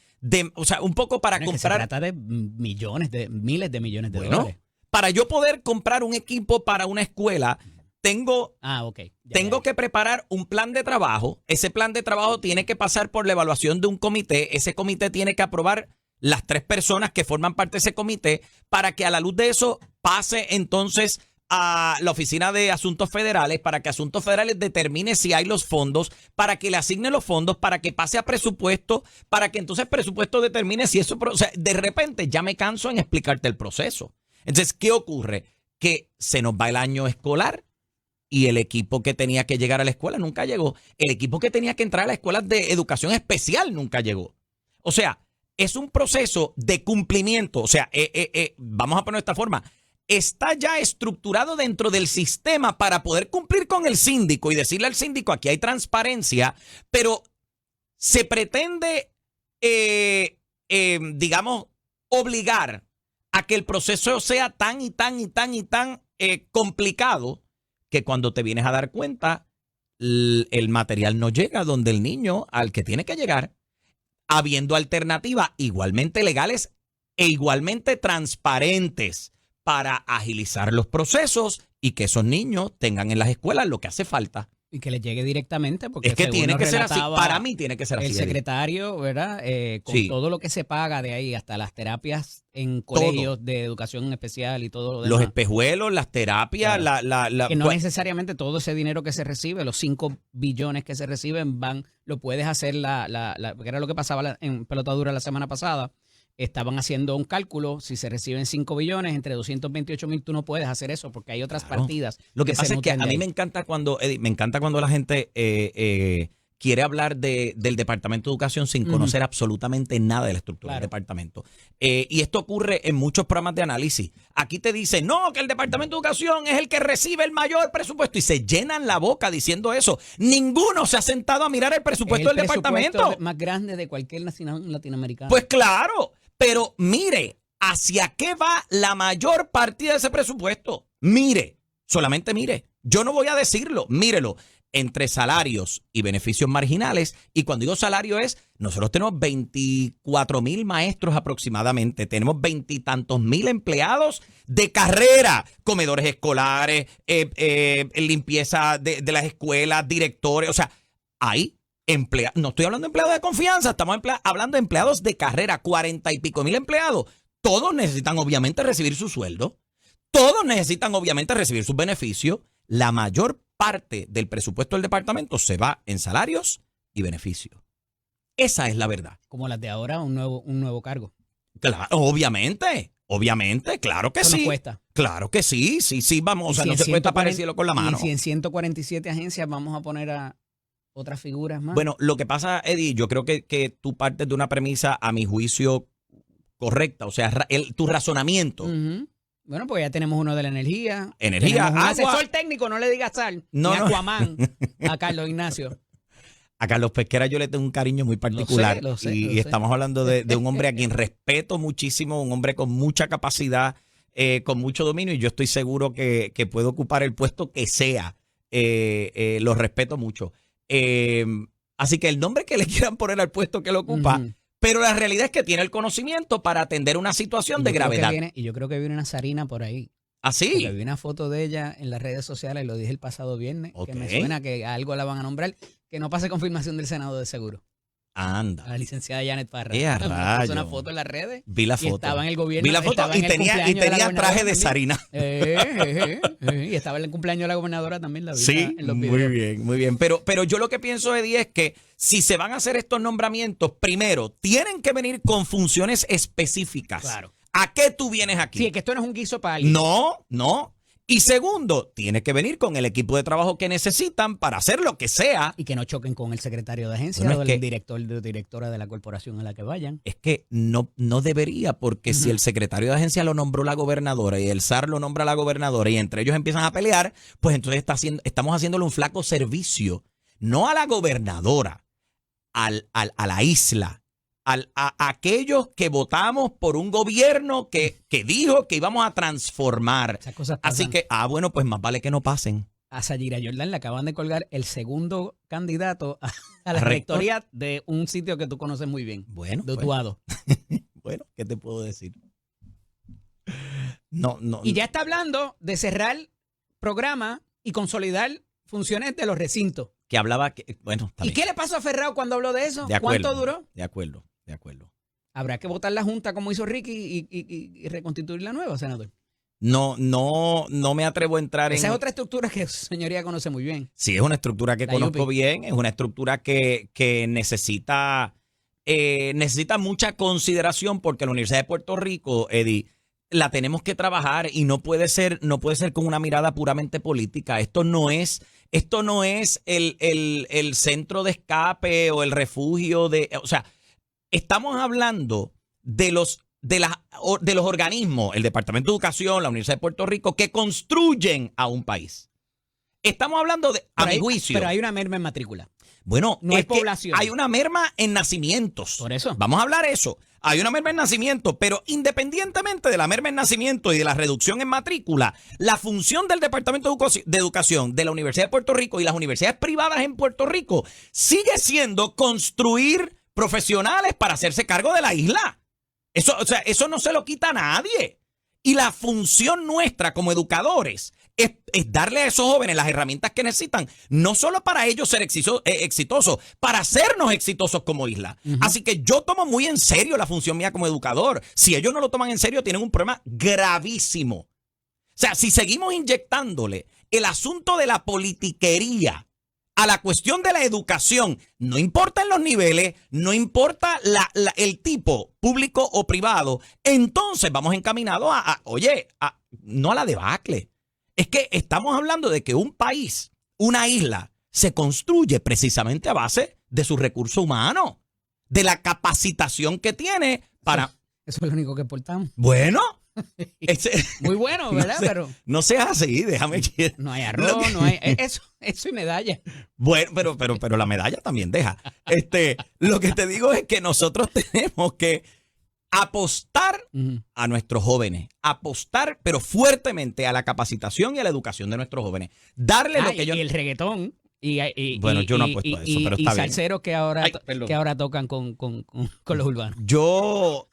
o sea, un poco para Bueno, es que se comprar. trata de miles de millones de Bueno, dólares. para yo poder comprar un equipo para una escuela, tengo Ok. Tengo que preparar un plan de trabajo. Ese plan de trabajo tiene que pasar por la evaluación de un comité. Ese comité tiene que aprobar las 3 personas que forman parte de ese comité para que a la luz de eso pase entonces a la Oficina de Asuntos Federales, para que Asuntos Federales determine si hay los fondos, para que le asigne los fondos, para que pase a presupuesto, para que entonces presupuesto determine si eso... O sea, de repente ya me canso en explicarte el proceso. Entonces, ¿qué ocurre? Que se nos va el año escolar y el equipo que tenía que llegar a la escuela nunca llegó. El equipo que tenía que entrar a la escuela de educación especial nunca llegó. O sea, es un proceso de cumplimiento. O sea, vamos a poner de esta forma. Está ya estructurado dentro del sistema para poder cumplir con el síndico y decirle al síndico, aquí hay transparencia, pero se pretende, digamos, obligar a que el proceso sea tan complicado que cuando te vienes a dar cuenta, el material no llega donde el niño al que tiene que llegar, habiendo alternativas igualmente legales e igualmente transparentes para agilizar los procesos y que esos niños tengan en las escuelas lo que hace falta. Y que le llegue directamente, porque Es que según tiene nos que ser así. relataba Para mí tiene que ser así. el Eddie. secretario, ¿verdad? Con Sí. todo lo que se paga de ahí, hasta las terapias en colegios de educación especial y todo lo demás. Los espejuelos, las terapias, Claro. Que no pues, necesariamente todo ese dinero que se recibe, los 5 billones que se reciben, lo puedes hacer, que era lo que pasaba en Pelotadura la semana pasada. Estaban haciendo un cálculo, si se reciben 5 billones, entre 228,000, tú no puedes hacer eso porque hay otras Claro. partidas. Lo que se pasa es que a nutren de mí ahí. me encanta cuando la gente quiere hablar del Departamento de Educación sin conocer absolutamente nada de la estructura del Claro. departamento. Y esto ocurre en muchos programas de análisis. Aquí te dicen, no, que el Departamento de Educación es el que recibe el mayor presupuesto y se llenan la boca diciendo eso. Ninguno se ha sentado a mirar el presupuesto Es el del departamento. presupuesto más grande de cualquier nación latinoamericana. Pues claro, pero mire, ¿hacia qué va la mayor partida de ese presupuesto? Mire, solamente mire. Yo no voy a decirlo, mírelo. Entre salarios y beneficios marginales, y cuando digo salario es, nosotros tenemos 24,000 maestros aproximadamente, tenemos 20 y tantos mil empleados de carrera, comedores escolares, limpieza de las escuelas, directores, o sea, hay no estoy hablando de empleados de confianza, estamos hablando de empleados de carrera, 40 y pico mil empleados. Todos necesitan obviamente recibir su sueldo, todos necesitan obviamente recibir sus beneficios. La mayor parte del presupuesto del departamento se va en salarios y beneficios. Esa es la verdad. Como las de ahora, un nuevo cargo. Claro, obviamente, claro que Eso sí. no cuesta. Claro que sí, vamos, o sea, Y no si se en puede tapar el 140 cielo con la mano. Y si en 147 agencias vamos a poner a otras figuras más. Bueno, lo que pasa, Eddie, yo creo que tú partes de una premisa, a mi juicio, correcta. O sea, tu razonamiento. Ujú. Bueno, pues ya tenemos uno de la energía. Energía, Tenemos un agua. asesor técnico, no le digas sal. No, ni no. Aquaman a Carlos Ignacio. A Carlos Pesquera yo le tengo un cariño muy particular. Lo sé. Y estamos hablando de un hombre a quien respeto muchísimo, un hombre con mucha capacidad, con mucho dominio, y yo estoy seguro que puede ocupar el puesto que sea. Lo respeto mucho. Así que el nombre que le quieran poner al puesto que lo ocupa, Ujú. pero la realidad es que tiene el conocimiento para atender una situación de gravedad. Y yo creo que viene una Sarina por ahí. ¿Así? Porque vi una foto de ella en las redes sociales, lo dije el pasado viernes, Ok. que me suena que a algo la van a nombrar, que no pase confirmación del Senado de seguro. Anda. A la licenciada Janet Parra. ¡Qué Puso rayo! una foto en las redes. Vi la Y foto. estaba en el gobierno. Vi la foto estaba y en el tenía cumpleaños de la traje de gobernadora Sarina. también. Y estaba en el cumpleaños de la gobernadora también. La vi Sí, en los muy videos. bien, muy bien. Pero yo lo que pienso, Eddie, es que si se van a hacer estos nombramientos, primero, tienen que venir con funciones específicas. Claro. ¿A qué tú vienes aquí? Sí, es que esto no es un guiso para alguien. No. Y segundo, tiene que venir con el equipo de trabajo que necesitan para hacer lo que sea. Y que no choquen con el secretario de agencia Bueno, o es el que- director o directora de la corporación a la que vayan. Es que no debería, porque si el secretario de agencia lo nombró la gobernadora y el SAR lo nombra la gobernadora y entre ellos empiezan a pelear, pues entonces estamos haciéndole un flaco servicio, no a la gobernadora, a la isla, a aquellos que votamos por un gobierno que dijo que íbamos a transformar. Esas cosas pasan. Así que, bueno, pues más vale que no pasen. A Sayira Jordan le acaban de colgar el segundo candidato a la ¿A rector? rectoría de un sitio que tú conoces muy bien. Bueno, De pues, Utuado. bueno, ¿qué te puedo decir? No. Y ya está hablando de cerrar programa y consolidar funciones de los recintos. Que hablaba que, bueno, está ¿Y bien. qué le pasó a Ferrao cuando habló de eso? De acuerdo. ¿Cuánto duró? De acuerdo. Habrá que votar la Junta como hizo Ricky y reconstituir la nueva, senador. No me atrevo a entrar Esa en... es otra estructura que su señoría conoce muy bien. Sí, es una estructura que La conozco UPI. bien, es una estructura que necesita mucha consideración porque la Universidad de Puerto Rico, Eddie, la tenemos que trabajar y no puede ser con una mirada puramente política. Esto no es el centro de escape o el refugio o sea, estamos hablando de los organismos, el Departamento de Educación, la Universidad de Puerto Rico, que construyen a un país. Estamos hablando de, a mi juicio. Pero hay una merma en matrícula. Bueno, no hay es que población. hay una merma en nacimientos. Por eso. Vamos a hablar eso. Hay una merma en nacimientos, pero independientemente de la merma en nacimiento y de la reducción en matrícula, la función del Departamento de Educación de la Universidad de Puerto Rico y las universidades privadas en Puerto Rico sigue siendo construir profesionales para hacerse cargo de la isla. Eso no se lo quita a nadie. Y la función nuestra como educadores es darle a esos jóvenes las herramientas que necesitan, no solo para ellos ser exitosos, para hacernos exitosos como isla. Así que yo tomo muy en serio la función mía como educador. Si ellos no lo toman en serio, tienen un problema gravísimo. O sea, si seguimos inyectándole el asunto de la politiquería a la cuestión de la educación, no importa en los niveles, no importa el tipo, público o privado, entonces vamos encaminados no a la debacle. Es que estamos hablando de que un país, una isla, se construye precisamente a base de su recurso humano, de la capacitación que tiene para... Eso es lo único que portamos. Bueno... Muy bueno, ¿verdad? Pero no seas así, déjame que... no hay arroz, no hay... Eso y medalla. Bueno, pero la medalla también deja. Lo que te digo es que nosotros tenemos que apostar a nuestros jóvenes, apostar pero fuertemente a la capacitación y a la educación de nuestros jóvenes. Darle lo que y el reggaetón. Bueno, yo no apuesto a eso, pero está bien. Y salseros que ahora tocan con los urbanos. Yo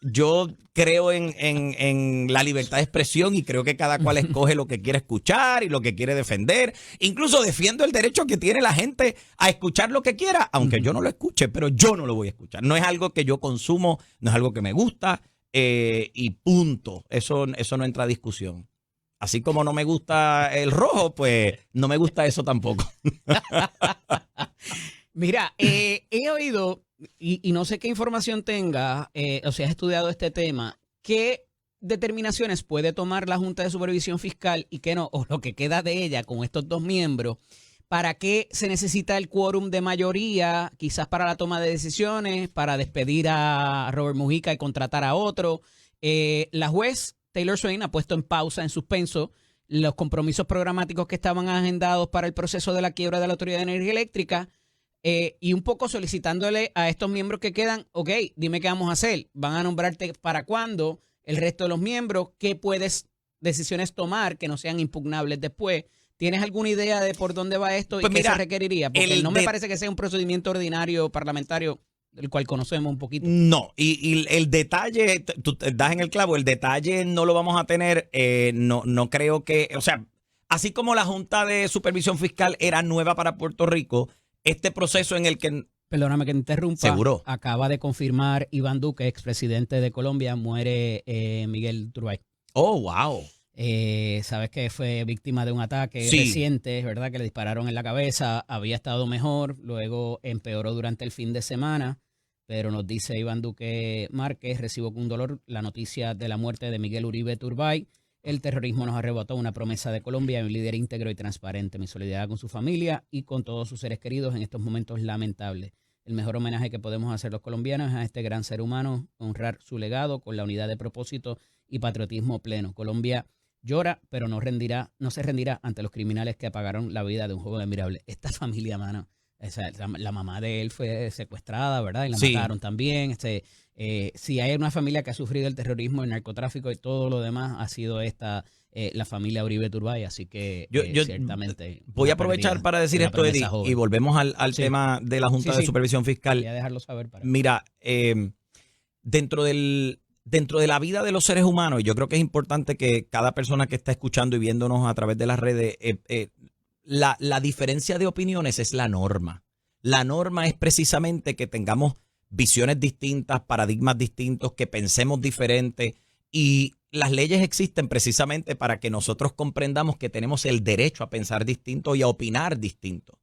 creo en la libertad de expresión y creo que cada cual escoge lo que quiere escuchar y lo que quiere defender. Incluso defiendo el derecho que tiene la gente a escuchar lo que quiera, aunque yo no lo escuche, pero yo no lo voy a escuchar. No es algo que yo consumo, no es algo que me gusta y punto. Eso no entra a discusión. Así como no me gusta el rojo, pues no me gusta eso tampoco. Mira, he oído, y no sé qué información tenga, o si has estudiado este tema, qué determinaciones puede tomar la Junta de Supervisión Fiscal y qué no, o lo que queda de ella con estos dos miembros, para qué se necesita el quórum de mayoría, quizás para la toma de decisiones, para despedir a Robert Mujica y contratar a otro. La juez Taylor Swain ha puesto en pausa, en suspenso, los compromisos programáticos que estaban agendados para el proceso de la quiebra de la Autoridad de Energía Eléctrica y un poco solicitándole a estos miembros que quedan, ok, dime qué vamos a hacer, van a nombrarte para cuándo, el resto de los miembros, qué decisiones tomar que no sean impugnables después. ¿Tienes alguna idea de por dónde va esto Pues y mira, qué se requeriría? Porque no me parece que sea un procedimiento ordinario parlamentario del cual conocemos un poquito. No, y el detalle, tú das en el clavo, el detalle no lo vamos a tener, no creo que, o sea, así como la Junta de Supervisión Fiscal era nueva para Puerto Rico, este proceso en el que... Perdóname que te interrumpa. Seguro. Acaba de confirmar Iván Duque, expresidente de Colombia, muere Miguel Turbay. Oh, wow. Sabes que fue víctima de un ataque Sí. reciente, ¿verdad? Que le dispararon en la cabeza. Había estado mejor, luego empeoró durante el fin de semana. Pero nos dice Iván Duque Márquez, recibo con dolor la noticia de la muerte de Miguel Uribe Turbay. El terrorismo nos arrebató una promesa de Colombia y un líder íntegro y transparente. Mi solidaridad con su familia y con todos sus seres queridos en estos momentos lamentables. El mejor homenaje que podemos hacer los colombianos es a este gran ser humano, honrar su legado con la unidad de propósito y patriotismo pleno. Colombia llora, pero no se rendirá ante los criminales que apagaron la vida de un joven admirable. Esta familia, mano. La mamá de él fue secuestrada, ¿verdad? Y la mataron también. Si hay una familia que ha sufrido el terrorismo, el narcotráfico y todo lo demás, ha sido la familia Uribe Turbay. Así que Yo ciertamente... voy a aprovechar para decir esto, Eddie, y volvemos al tema de la Junta de Supervisión Fiscal. Voy a dejarlo saber. Mira, dentro de la vida de los seres humanos, yo creo que es importante que cada persona que está escuchando y viéndonos a través de las redes, la diferencia de opiniones es la norma. La norma es precisamente que tengamos visiones distintas, paradigmas distintos, que pensemos diferente, y las leyes existen precisamente para que nosotros comprendamos que tenemos el derecho a pensar distinto y a opinar distinto.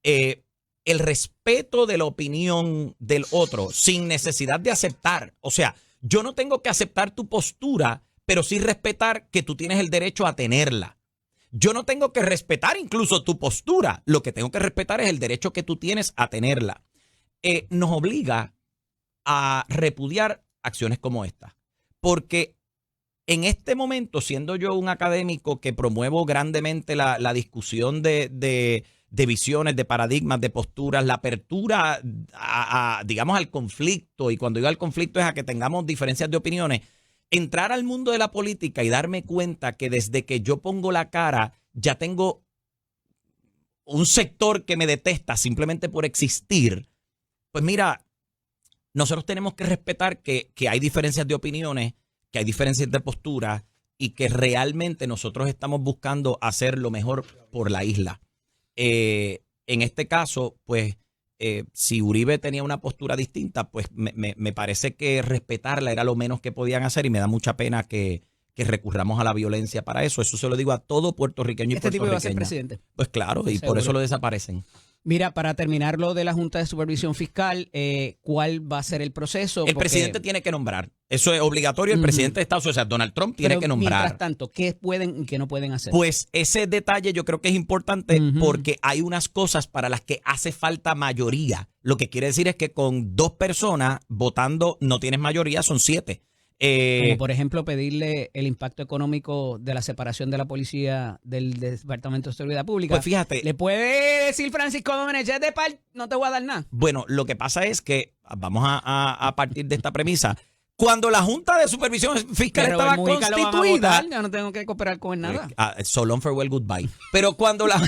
El respeto de la opinión del otro sin necesidad de aceptar. O sea, yo no tengo que aceptar tu postura, pero sí respetar que tú tienes el derecho a tenerla. Yo no tengo que respetar incluso tu postura. Lo que tengo que respetar es el derecho que tú tienes a tenerla. Nos obliga a repudiar acciones como esta. Porque en este momento, siendo yo un académico que promuevo grandemente la discusión de visiones, de paradigmas, de posturas, la apertura digamos, al conflicto, y cuando digo al conflicto es a que tengamos diferencias de opiniones, entrar al mundo de la política y darme cuenta que desde que yo pongo la cara ya tengo un sector que me detesta simplemente por existir, pues mira, nosotros tenemos que respetar que hay diferencias de opiniones, que hay diferencias de postura y que realmente nosotros estamos buscando hacer lo mejor por la isla. En este caso, pues, si Uribe tenía una postura distinta, pues me parece que respetarla era lo menos que podían hacer, y me da mucha pena que recurramos a la violencia para eso. Eso se lo digo a todo puertorriqueño y puertorriqueña. Tipo iba a ser presidente. Pues claro, y seguro. por eso lo desaparecen. Mira, para terminar lo de la Junta de Supervisión Fiscal, ¿cuál va a ser el proceso? El presidente tiene que nombrar. Eso es obligatorio. El presidente de Estados Unidos, o sea, Donald Trump, tiene que nombrar. Mientras tanto, ¿qué pueden y qué no pueden hacer? Pues ese detalle yo creo que es importante porque hay unas cosas para las que hace falta mayoría. Lo que quiere decir es que con 2 personas votando no tienes mayoría, son 7. Como por ejemplo pedirle el impacto económico de la separación de la policía del Departamento de Seguridad Pública. Pues fíjate. Le puede decir Francisco Domenech, de par, no te voy a dar nada. Bueno, lo que pasa es que, vamos a partir de esta premisa, cuando la Junta de Supervisión Fiscal estaba constituida, yo no tengo que cooperar con él nada. So long, farewell, goodbye. Pero cuando la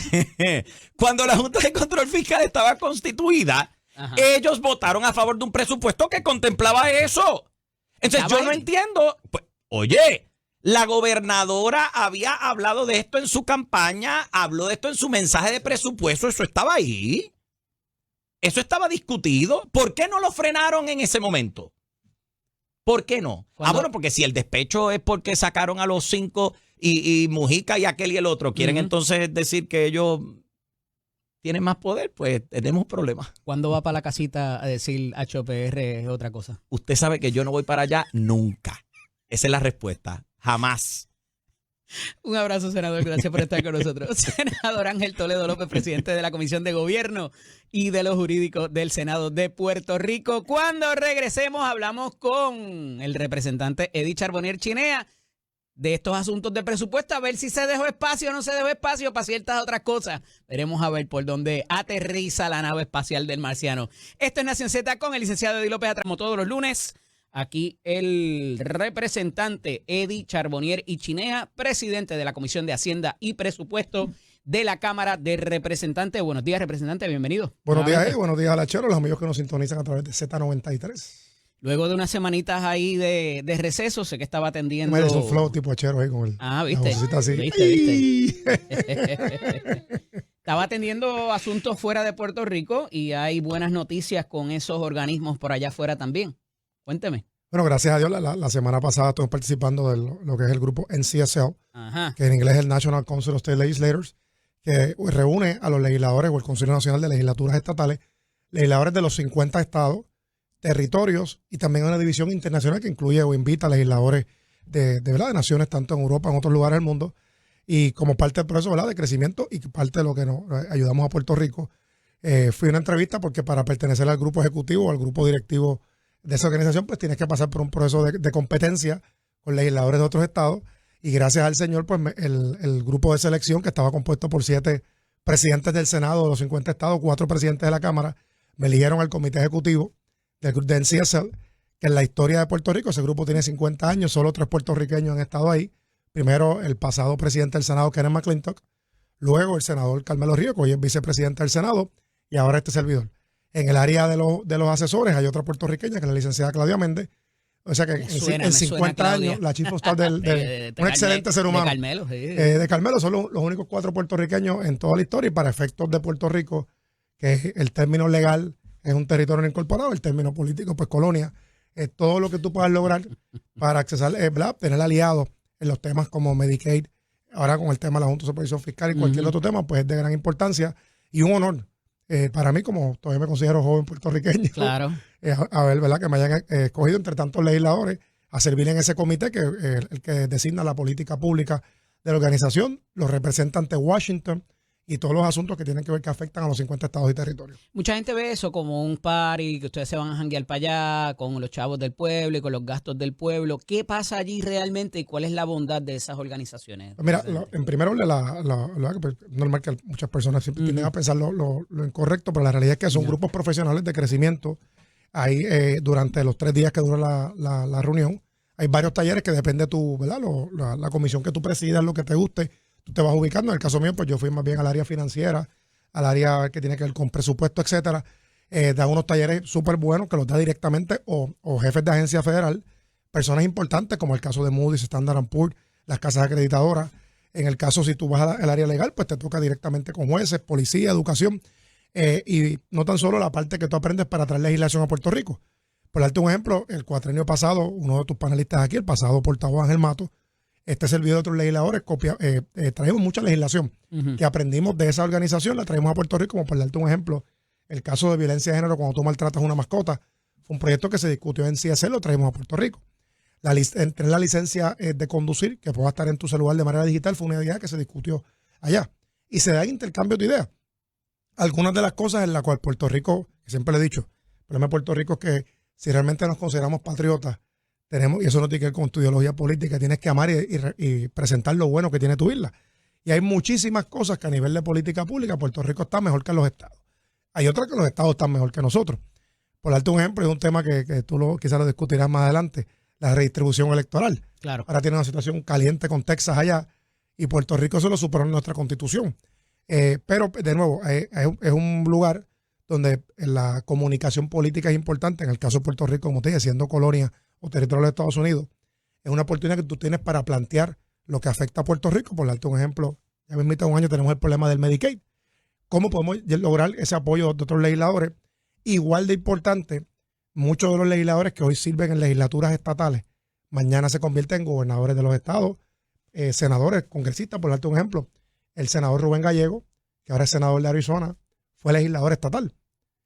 Junta de Control Fiscal estaba constituida, ellos votaron a favor de un presupuesto que contemplaba eso. Entonces yo no entiendo, pues, oye, la gobernadora había hablado de esto en su campaña, habló de esto en su mensaje de presupuesto, eso estaba ahí, eso estaba discutido. ¿Por qué no lo frenaron en ese momento? ¿Por qué no? Bueno, porque si el despecho es porque sacaron a los 5 y Mujica y aquel y el otro, quieren entonces decir que ellos tienen más poder, pues tenemos problemas. ¿Cuándo va para la casita a decir HOPR es otra cosa? Usted sabe que yo no voy para allá nunca. Esa es la respuesta. Jamás. Un abrazo, senador. Gracias por estar con nosotros. Senador Ángel Toledo López, presidente de la Comisión de Gobierno y de los Jurídicos del Senado de Puerto Rico. Cuando regresemos, hablamos con el representante Eddie Charbonnier Chinea de estos asuntos de presupuesto, a ver si se dejó espacio o no se dejó espacio para ciertas otras cosas. Veremos a ver por dónde aterriza la nave espacial del marciano. Esto es Nación Z con el licenciado Eddie López, como todos los lunes. Aquí el representante Eddie Charbonnier y Chinea, presidente de la Comisión de Hacienda y Presupuesto de la Cámara de Representantes. Buenos días, representante, bienvenido. Buenos días, buenos días, Alachero, los amigos que nos sintonizan a través de Z93. Luego de unas semanitas ahí de receso, sé que estaba atendiendo... Me hizo un flow tipo Achero ahí con el... ¿viste? Así. ¿Viste? Estaba atendiendo asuntos fuera de Puerto Rico y hay buenas noticias con esos organismos por allá afuera también. Cuénteme. Bueno, gracias a Dios, la semana pasada estuve participando de lo que es el grupo NCSL, Ajá. que en inglés es el National Council of State Legislators, que reúne a los legisladores o el Consejo Nacional de Legislaturas Estatales, legisladores de los 50 estados, territorios y también una división internacional que incluye o invita a legisladores de naciones, tanto en Europa como en otros lugares del mundo, y como parte del proceso, ¿verdad?, de crecimiento y parte de lo que nos ayudamos a Puerto Rico. Fui a una entrevista porque para pertenecer al grupo ejecutivo o al grupo directivo de esa organización, pues tienes que pasar por un proceso de competencia con legisladores de otros estados, y gracias al Señor, pues el grupo de selección, que estaba compuesto por 7 presidentes del Senado de los 50 estados, 4 presidentes de la Cámara, me eligieron al comité ejecutivo del grupo de NCSL, que en la historia de Puerto Rico, ese grupo tiene 50 años, solo 3 puertorriqueños han estado ahí. Primero, el pasado presidente del Senado, Kenneth McClintock, luego el senador Carmelo Ríos, que hoy es vicepresidente del Senado, y ahora este servidor. En el área de los asesores hay otra puertorriqueña, que es la licenciada Claudia Méndez. O sea que en 50 años, la chief of staff de un excelente ser humano. De Carmelo, sí. De Carmelo son los únicos 4 puertorriqueños en toda la historia, y para efectos de Puerto Rico, que es el término legal es un territorio no incorporado, el término político, pues colonia. Todo lo que tú puedas lograr para accesar, tener aliados en los temas como Medicaid, ahora con el tema de la Junta de Supervisión Fiscal y cualquier otro tema, pues es de gran importancia y un honor para mí, como todavía me considero joven puertorriqueño, Claro. a ver, ¿verdad?, que me hayan escogido entre tantos legisladores a servir en ese comité que el que designa la política pública de la organización, lo representa ante Washington y todos los asuntos que tienen que ver que afectan a los 50 estados y territorios. Mucha gente ve eso como un party, que ustedes se van a janguear para allá con los chavos del pueblo y con los gastos del pueblo. ¿Qué pasa allí realmente y cuál es la bondad de esas organizaciones? Mira, en primer orden, pues, normal que muchas personas siempre tienden a pensar lo incorrecto, pero la realidad es que son grupos profesionales de crecimiento. Ahí, durante los 3 días que dura la reunión, hay varios talleres que depende de tu, ¿verdad?, la comisión que tú presidas, lo que te guste, tú te vas ubicando. En el caso mío, pues yo fui más bien al área financiera, al área que tiene que ver con presupuesto, etcétera. Da unos talleres súper buenos que los da directamente o jefes de agencia federal, personas importantes como el caso de Moody's, Standard & Poor's, las casas acreditadoras. En el caso, si tú vas al área legal, pues te toca directamente con jueces, policía, educación, y no tan solo la parte que tú aprendes para traer legislación a Puerto Rico. Por darte un ejemplo, el cuatrenio pasado, uno de tus panelistas aquí, el pasado portavoz Ángel Mato, este servidor de otros legisladores, traemos mucha legislación que aprendimos de esa organización, la traemos a Puerto Rico, como por darte un ejemplo, el caso de violencia de género cuando tú maltratas a una mascota, fue un proyecto que se discutió en CSL, lo traemos a Puerto Rico. Tener la licencia de conducir, que pueda estar en tu celular de manera digital, fue una idea que se discutió allá. Y se da intercambio de ideas. Algunas de las cosas en las cuales Puerto Rico, que siempre le he dicho, el problema de Puerto Rico es que si realmente nos consideramos patriotas, tenemos, y eso no tiene que ver con tu ideología política, tienes que amar y presentar lo bueno que tiene tu isla. Y hay muchísimas cosas que a nivel de política pública Puerto Rico está mejor que los estados. Hay otras que los estados están mejor que nosotros. Por darte un ejemplo, es un tema que tú quizás lo discutirás más adelante, la redistribución electoral. Claro. Ahora tiene una situación caliente con Texas allá y Puerto Rico se lo superó en nuestra constitución. Pero, de nuevo, es un lugar donde la comunicación política es importante. En el caso de Puerto Rico, como te dije, siendo colonia o territorio de Estados Unidos, es una oportunidad que tú tienes para plantear lo que afecta a Puerto Rico. Por darte un ejemplo, ya mismo un año tenemos el problema del Medicaid. ¿Cómo podemos lograr ese apoyo de otros legisladores? Igual de importante, muchos de los legisladores que hoy sirven en legislaturas estatales, mañana se convierten en gobernadores de los estados, senadores, congresistas. Por darte un ejemplo, el senador Rubén Gallego, que ahora es senador de Arizona, fue legislador estatal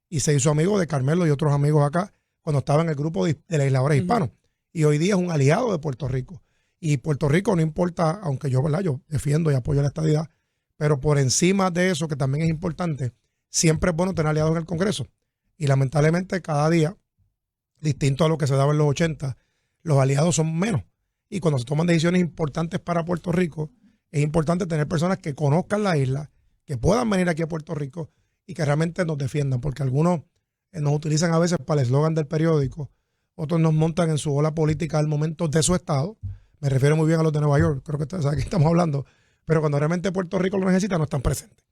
y se hizo amigo de Carmelo y otros amigos acá cuando estaba en el grupo de legisladores hispanos. Y hoy día es un aliado de Puerto Rico. Y Puerto Rico, no importa, aunque yo defiendo y apoyo la estadidad, pero por encima de eso, que también es importante, siempre es bueno tener aliados en el Congreso. Y lamentablemente cada día, distinto a lo que se daba en los 80, los aliados son menos. Y cuando se toman decisiones importantes para Puerto Rico, es importante tener personas que conozcan la isla, que puedan venir aquí a Puerto Rico y que realmente nos defiendan, porque algunos nos utilizan a veces para el eslogan del periódico, otros nos montan en su ola política al momento de su estado. Me refiero muy bien a los de Nueva York, creo que ustedes saben de qué estamos hablando, pero cuando realmente Puerto Rico lo necesita no están presentes.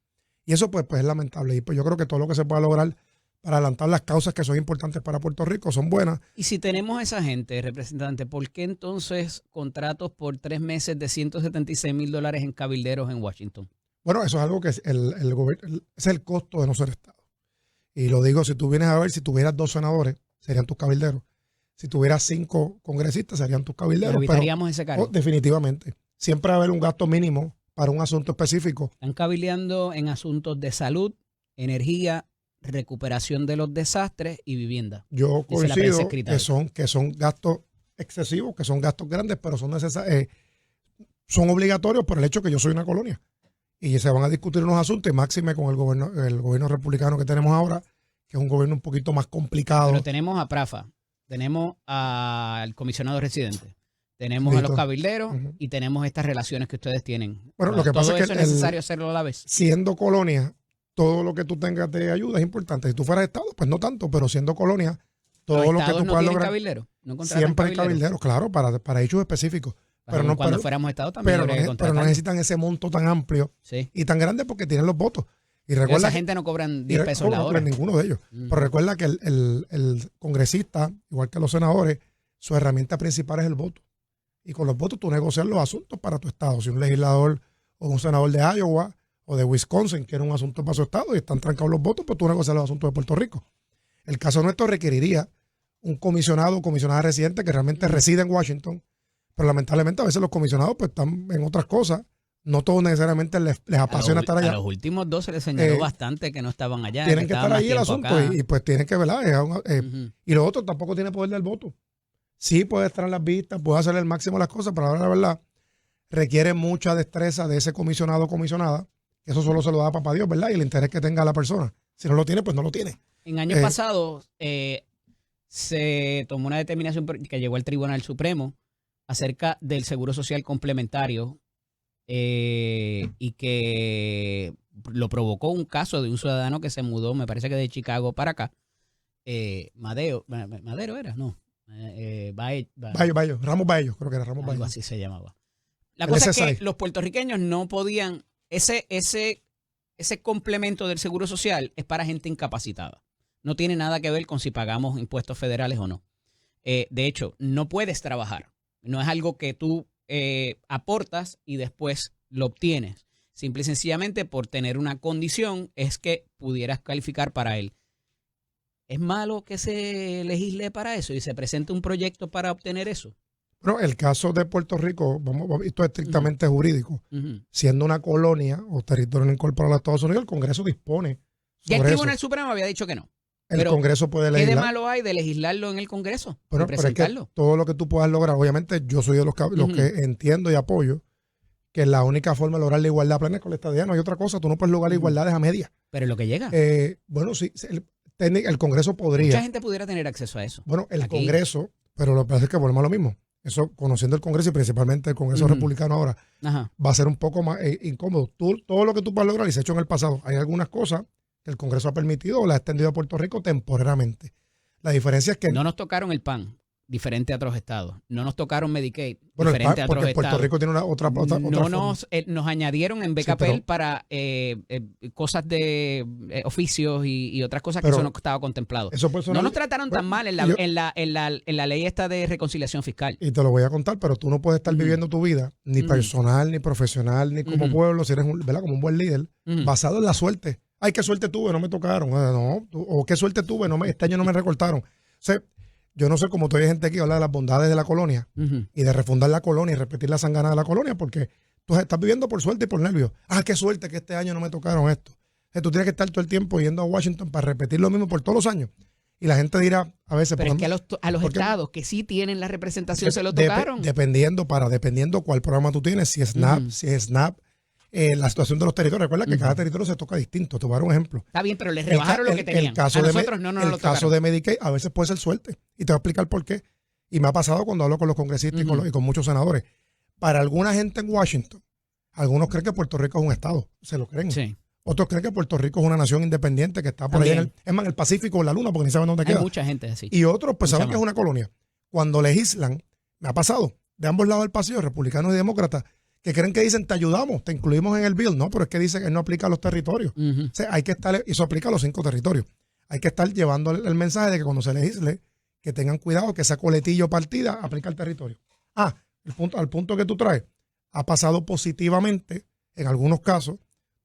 Y eso pues es lamentable. Y pues yo creo que todo lo que se pueda lograr para adelantar las causas que son importantes para Puerto Rico son buenas. Y si tenemos a esa gente, representante, ¿por qué entonces contratos por 3 meses de $176,000 en cabilderos en Washington? Bueno, eso es algo que es el gobierno, es el costo de no ser Estado. Y lo digo, si tú vienes a ver, si tuvieras 2 senadores, serían tus cabilderos. Si tuvieras 5 congresistas, serían tus cabilderos. Pero evitaríamos ese cargo. Definitivamente. Siempre va a haber un gasto mínimo para un asunto específico. Están cabildeando en asuntos de salud, energía, recuperación de los desastres y vivienda. Yo Dice la prensa coincido escrita. que son gastos excesivos, que son gastos grandes, pero son son obligatorios por el hecho que yo soy una colonia. Y se van a discutir unos asuntos, y máxime con el gobierno republicano que tenemos ahora, que es un gobierno un poquito más complicado. Pero tenemos a Prafa, tenemos al comisionado residente, tenemos a Listo. los cabilderos Ujú. y tenemos estas relaciones que ustedes tienen. Bueno, lo que Todo pasa es eso que es necesario hacerlo a la vez. siendo colonia, todo lo que tú tengas de ayuda es importante. Si tú fueras Estado, pues no tanto, pero siendo colonia, todo ¿Los lo que estados tú no puedas tienen lograr. cabilderos? ¿No contratan Siempre hay cabilderos? cabilderos, claro, para hechos específicos. Pero no, cuando pero, fuéramos Estado también pero, habría que no, pero no contratar. necesitan ese monto tan amplio Sí. y tan grande porque tienen los votos. Y Pero recuerda esa gente no cobran 10 pesos no, la no, hora. ninguno de ellos. Ujú. Pero recuerda que el congresista, igual que los senadores, su herramienta principal es el voto. Y con los votos tú negocias los asuntos para tu estado. Si un legislador o un senador de Iowa o de Wisconsin quiere un asunto para su estado y están trancados los votos, pues tú negocias los asuntos de Puerto Rico. El caso nuestro requeriría un comisionado o comisionada residente que realmente reside en Washington, pero lamentablemente a veces los comisionados pues están en otras cosas. No todos necesariamente les apasiona estar A allá. los últimos 2 se les señaló Eh, bastante que no estaban allá. Tienen que estaban estar más ahí el tiempo asunto acá. y pues tienen que, ¿verdad? Ujú. Y lo otro tampoco tiene poder del voto. Sí puede estar en las vistas, puede hacer el máximo de las cosas, pero ahora la verdad requiere mucha destreza de ese comisionado o comisionada. Eso solo se lo da papá Dios, ¿verdad? Y el interés que tenga la persona. Si no lo tiene, pues no lo tiene. En años Eh, pasados se tomó una determinación que llegó al Tribunal Supremo acerca del seguro social complementario y que lo provocó un caso de un ciudadano que se mudó, me parece que de Chicago para acá. Madero era, no. Ramos Baello, creo que era Ramos Algo Baello. así se llamaba. La El cosa es SSI. que los puertorriqueños no podían, ese complemento del seguro social es para gente incapacitada. No tiene nada que ver con si pagamos impuestos federales o no. De hecho, no puedes trabajar. No es algo que tú aportas y después lo obtienes. Simple y sencillamente por tener una condición es que pudieras calificar para él. ¿Es malo que se legisle para eso y se presente un proyecto para obtener eso? Bueno, el caso de Puerto Rico, esto es estrictamente jurídico. Ujú. Siendo una colonia o territorio no incorporado a los Estados Unidos, el Congreso dispone Ya el sobre Tribunal eso. Supremo había dicho que no. El pero, Congreso puede ¿Qué de legislar. malo hay de legislarlo en el Congreso? Bueno, y pero es que presentarlo. todo lo que tú puedas lograr, obviamente yo soy de los Ujú. que entiendo y apoyo que la única forma de lograr la igualdad plena es con la estadía. No hay otra cosa, tú no puedes lograr la Ujú. igualdad a media. Pero es lo que llega. Bueno, sí, el Congreso Mucha podría. gente pudiera tener acceso a eso. Bueno, el Aquí. Congreso, pero lo que pasa es que volvemos a lo mismo. Eso, conociendo el Congreso y principalmente el Congreso Ujú. republicano ahora, Ajá. va a ser un poco más incómodo. Todo lo que tú puedas lograr y se ha hecho en el pasado. Hay algunas cosas que el Congreso ha permitido o la ha extendido a Puerto Rico temporariamente. La diferencia es que No nos tocaron el PAN, diferente a otros estados. No nos tocaron Medicaid, bueno, diferente a otros porque Puerto estados. Rico tiene otra no forma. nos añadieron en BKPL pero- para cosas de oficios y otras cosas que Pero eso no estaba contemplado. Eso puede No sonar- nos trataron tan bueno, mal yo- en la ley esta de reconciliación fiscal. Y te lo voy a contar, pero tú no puedes estar Ujú. viviendo tu vida, ni Ujú. personal, ni profesional, ni como Ujú. pueblo, si eres ¿verdad? Como un buen líder, Ujú. basado en la suerte. Ay, qué suerte tuve, no me tocaron. No, o qué suerte tuve, este año no me recortaron. O sea, yo no sé cómo todavía hay gente que habla de las bondades de la colonia Ujú. y de refundar la colonia y repetir la sangana de la colonia, porque tú estás viviendo por suerte y por nervios. Ah, qué suerte que este año no me tocaron esto. O sea, tú tienes que estar todo el tiempo yendo a Washington para repetir lo mismo por todos los años. Y la gente dirá, a veces... Pero es que a los porque- estados que sí tienen la representación se lo Dep- tocaron. dependiendo cuál programa tú tienes, si es SNAP, Ujú. si es SNAP, la situación de los territorios. Recuerda que Ujú. cada territorio se toca distinto. Te voy a dar un ejemplo. Está bien, pero les rebajaron lo que tenían. El caso A de, nosotros no nos el lo caso tocaron. de Medicaid a veces puede ser suerte. Y te voy a explicar por qué. Y me ha pasado cuando hablo con los congresistas Ujú. y con muchos senadores. Para alguna gente en Washington, algunos creen que Puerto Rico es un estado. Se lo creen. Sí. Otros creen que Puerto Rico es una nación independiente que está por ahí También. es más, en el Pacífico o en la Luna, porque ni saben dónde Hay queda. mucha gente así. Y otros pues Mucha saben que es más. una colonia. Cuando legislan, me ha pasado, de ambos lados del pasillo, republicanos y demócratas, que creen que dicen, te ayudamos, te incluimos en el bill. No, pero es que dice que no aplica a los territorios. Ujú. O sea, hay que estar, y eso aplica a los 5 territorios. Hay que estar llevando el mensaje de que cuando se legisle, que tengan cuidado, que esa coletillo partida aplica al territorio. Al punto que tú traes, ha pasado positivamente en algunos casos,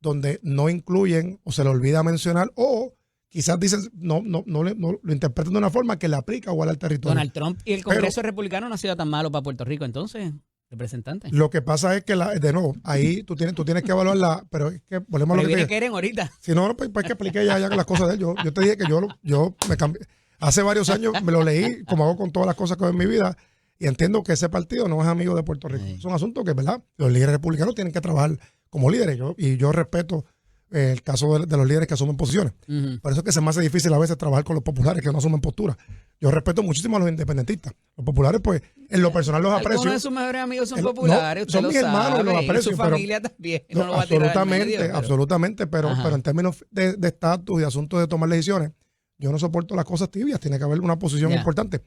donde no incluyen o se le olvida mencionar o quizás dicen, no lo interpretan de una forma que le aplica igual al territorio. Donald Trump y el Congreso republicano no ha sido tan malo para Puerto Rico, entonces, representante. Lo que pasa es que, de nuevo, ahí tú tienes que evaluarla, pero es que volvemos a lo que te quieren ahorita. Si no, pues que expliqué ya las cosas de él. Yo te dije que yo me cambié. Hace varios años me lo leí, como hago con todas las cosas que hago en mi vida, y entiendo que ese partido no es amigo de Puerto Rico. Es un asunto que, ¿verdad? Los líderes republicanos tienen que trabajar como líderes. Yo respeto el caso de los líderes que asumen posiciones. Por eso es que se me hace difícil a veces trabajar con los populares que no asumen postura. Yo respeto muchísimo a los independentistas. Los populares, pues, en lo personal los aprecio. Algunos de sus mejores amigos son populares, son mis hermanos, los aprecio. Y su familia también. No, lo absolutamente, pero en términos de estatus y de asuntos de tomar decisiones, yo no soporto las cosas tibias. Tiene que haber una posición importante.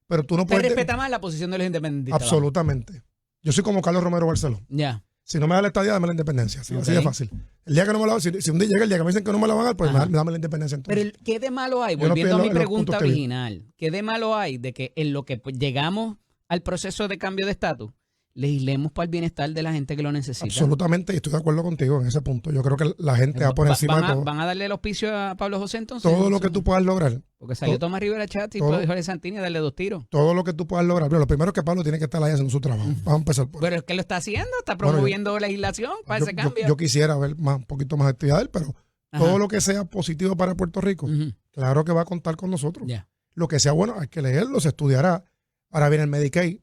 Pero tú no puedes... respeta más la posición de los independentistas. Absolutamente. Yo soy como Carlos Romero Barceló. Ya. Si no me da la estadía, dame la independencia. Así de fácil. El día que no me la dan, si un día llega el día que me dicen que no me la van a dar, pues dame la independencia entonces. Pero ¿qué de malo hay? Volviendo a mi pregunta original, ¿qué de malo hay de que en lo que llegamos al proceso de cambio de estatus, legislemos para el bienestar de la gente que lo necesita? Absolutamente, y estoy de acuerdo contigo en ese punto. Yo creo que la gente va por encima de todo. ¿Van a darle el auspicio a Pablo José entonces? Todo lo que tú puedas lograr. Porque salió Tomás Rivera Chat y Jorge Santini a darle 2 tiros. Todo lo que tú puedas lograr. Pero lo primero es que Pablo tiene que estar ahí haciendo su trabajo. Vamos a empezar por Pero es que lo está haciendo, está promoviendo legislación para ese cambio. Yo quisiera ver un poquito más actividad de él, pero todo lo que sea positivo para Puerto Rico, claro que va a contar con nosotros. Lo que sea bueno, hay que leerlo, se estudiará. Ahora viene el Medicaid.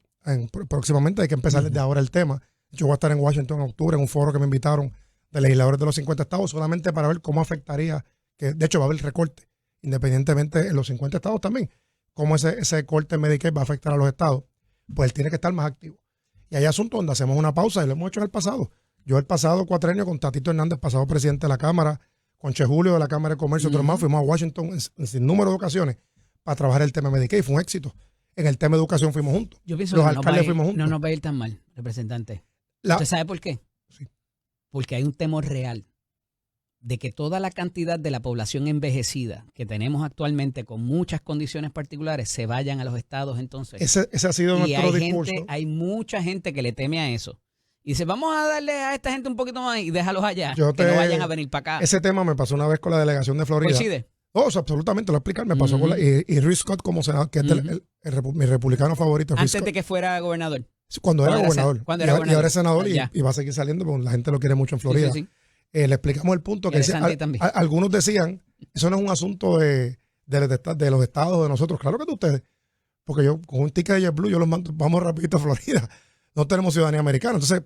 Próximamente hay que empezar desde ahora el tema. Yo voy a estar en Washington en octubre en un foro que me invitaron de legisladores de los 50 estados solamente para ver cómo afectaría, que de hecho va a haber recorte, independientemente en los 50 estados también, cómo ese corte en Medicaid va a afectar a los estados. Pues él tiene que estar más activo. Y hay asuntos donde hacemos una pausa y lo hemos hecho en el pasado. Yo el pasado cuatrienio con Tatito Hernández, pasado presidente de la Cámara, con Che Julio de la Cámara de Comercio, otros más, fuimos a Washington en sin número de ocasiones para trabajar el tema Medicaid. Fue un éxito. En el tema de educación fuimos juntos. Yo pienso los que alcaldes fuimos juntos. No nos va a ir tan mal, representante. ¿Usted sabe por qué? Sí. Porque hay un temor real de que toda la cantidad de la población envejecida que tenemos actualmente con muchas condiciones particulares se vayan a los estados entonces. Ese ha sido nuestro discurso. Hay mucha gente que le teme a eso. Y dice, vamos a darle a esta gente un poquito más y déjalos allá, que no vayan a venir para acá. Ese tema me pasó una vez con la delegación de Florida. ¿Coincide? Absolutamente, lo explicar. Me pasó con y Rick Scott como senador, que es mi republicano favorito. Antes de que fuera gobernador. Cuando era gobernador. Y ahora es senador y va a seguir saliendo porque la gente lo quiere mucho en Florida. Sí. Le explicamos el punto que algunos decían, eso no es un asunto de los estados, de nosotros. Claro que de ustedes. Porque yo con un ticket de JetBlue yo los mando, vamos rapidito a Florida. No tenemos ciudadanía americana. Entonces,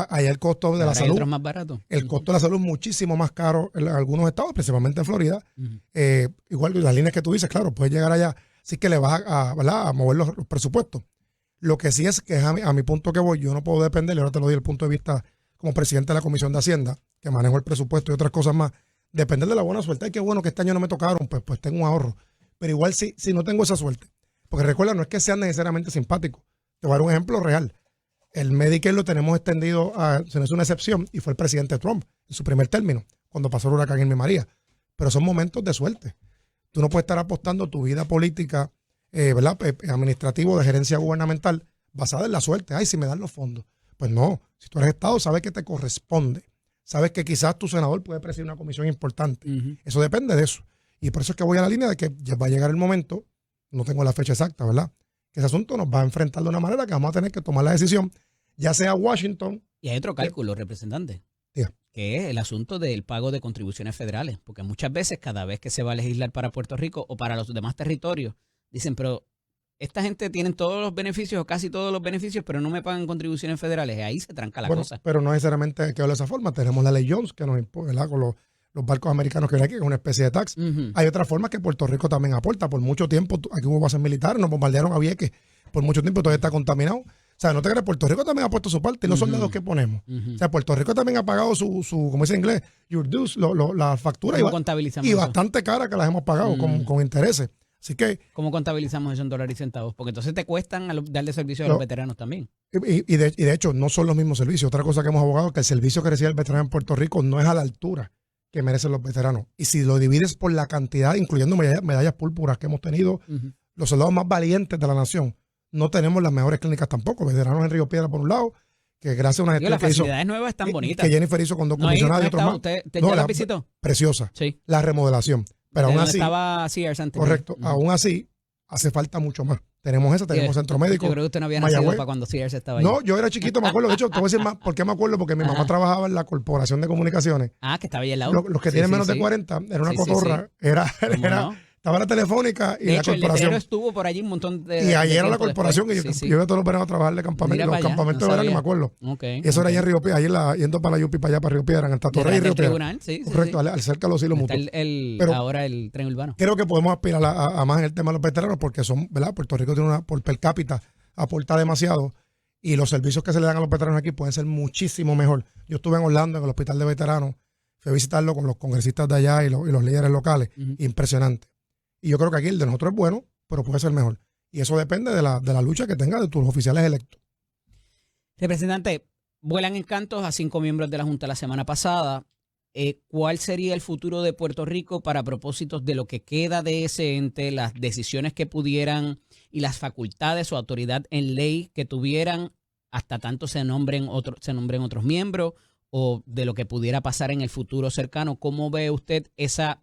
allá el costo de la salud. Más barato. El costo de la salud es muchísimo más caro en algunos estados, principalmente en Florida. Igual las líneas que tú dices, claro, puedes llegar allá. Así que le vas a mover los presupuestos. Lo que sí es que a mi punto que voy, yo no puedo depender, y ahora te lo doy desde el punto de vista como presidente de la Comisión de Hacienda, que manejo el presupuesto y otras cosas más, depender de la buena suerte. Ay, qué bueno que este año no me tocaron, pues tengo un ahorro. Pero igual si no tengo esa suerte. Porque recuerda, no es que sean necesariamente simpáticos. Te voy a dar un ejemplo real. El Medicare lo tenemos extendido se no es una excepción, y fue el presidente Trump en su primer término, cuando pasó el huracán Irma María. Pero son momentos de suerte. Tú no puedes estar apostando tu vida política, ¿verdad? Administrativo de gerencia gubernamental basada en la suerte. Ay, si me dan los fondos. Pues no. Si tú eres Estado, sabes que te corresponde. Sabes que quizás tu senador puede presidir una comisión importante. Eso depende de eso. Y por eso es que voy a la línea de que ya va a llegar el momento, no tengo la fecha exacta, ¿verdad? Que ese asunto nos va a enfrentar de una manera que vamos a tener que tomar la decisión, ya sea Washington. Y hay otro cálculo, representante, que es el asunto del pago de contribuciones federales, porque muchas veces, cada vez que se va a legislar para Puerto Rico o para los demás territorios, dicen, pero esta gente tiene todos los beneficios o casi todos los beneficios, pero no me pagan contribuciones federales. Y ahí se tranca la cosa. Pero no necesariamente hay que verlo de esa forma. Tenemos la ley Jones que nos impone, ¿verdad? Con los barcos americanos que vienen aquí, que es una especie de tax. Hay otra forma que Puerto Rico también aporta. Por mucho tiempo, aquí hubo bases militares, nos bombardearon a Vieques. Por mucho tiempo todavía está contaminado. O sea, no te creas, Puerto Rico también ha puesto su parte y los soldados que ponemos. O sea, Puerto Rico también ha pagado su como dice en inglés, your dues, la factura. Y bastante cara que las hemos pagado con intereses. Así que... ¿Cómo contabilizamos eso en dólares y centavos? Porque entonces te cuestan darle servicio a los veteranos también. Y de hecho, no son los mismos servicios. Otra cosa que hemos abogado es que el servicio que recibe el veterano en Puerto Rico no es a la altura que merecen los veteranos. Y si lo divides por la cantidad, incluyendo medallas púrpuras que hemos tenido, los soldados más valientes de la nación, no tenemos las mejores clínicas tampoco. Veteranos en Río Piedra, por un lado, que gracias a una Digo, gestión las que hizo, facilidades nuevas están bonitas. que Jennifer hizo con dos No, ahí comisionados no y otros estaba. más. ¿Usted No, ya la la- visitó? Preciosa. Sí. La remodelación. Pero aún Donde así, estaba Sears antes. correcto, aún así, hace falta mucho más. Tenemos esa, tenemos centro médico. Yo creo que usted no había nacido Mayagüez. para cuando Sears estaba ahí. No, yo era chiquito, me acuerdo. De hecho, te voy a decir más. ¿Por qué me acuerdo? Porque mi mamá Ajá. trabajaba en la Corporación de Comunicaciones. Ah, que estaba ahí al lado. Los que Sí, tienen sí, menos de sí. 40, era una Sí, sí, cotorra. sí. ¿Cómo no? Estaba la Telefónica y De la hecho, el Corporación. letrero estuvo por allí un montón de Y ahí de era la tiempo Corporación después. que Sí, sí. yo iba todos los veranos a trabajar de campamento, Mira los para allá, campamentos no de verano, y sabía. me acuerdo. Ok, Y eso era ok. allá en Río Piedra, yendo para la Yupi, para allá, para Río Piedra, en esta torre y Detrás Río del Piedra. tribunal, sí, sí, Correcto, sí. al cerca de los hilos Está mutuos. Pero, Pero- ahora el tren urbano. Creo que podemos aspirar a más en el tema de los veteranos porque son, ¿verdad? Puerto Rico tiene por per cápita, aporta demasiado y los servicios que se le dan a los veteranos aquí pueden ser muchísimo mejor. Yo estuve en Orlando, en el hospital de veteranos, fui a visitarlo con los congresistas de allá y los líderes locales. Ujú. Impresionante. Y yo creo que aquí el de nosotros es bueno, pero puede ser mejor. Y eso depende de la lucha que tenga de tus oficiales electos. Representante, vuelan encantos a 5 miembros de la Junta la semana pasada. ¿Cuál sería el futuro de Puerto Rico para propósitos de lo que queda de ese ente, las decisiones que pudieran y las facultades o autoridad en ley que tuvieran hasta tanto se nombren otros miembros o de lo que pudiera pasar en el futuro cercano? ¿Cómo ve usted esa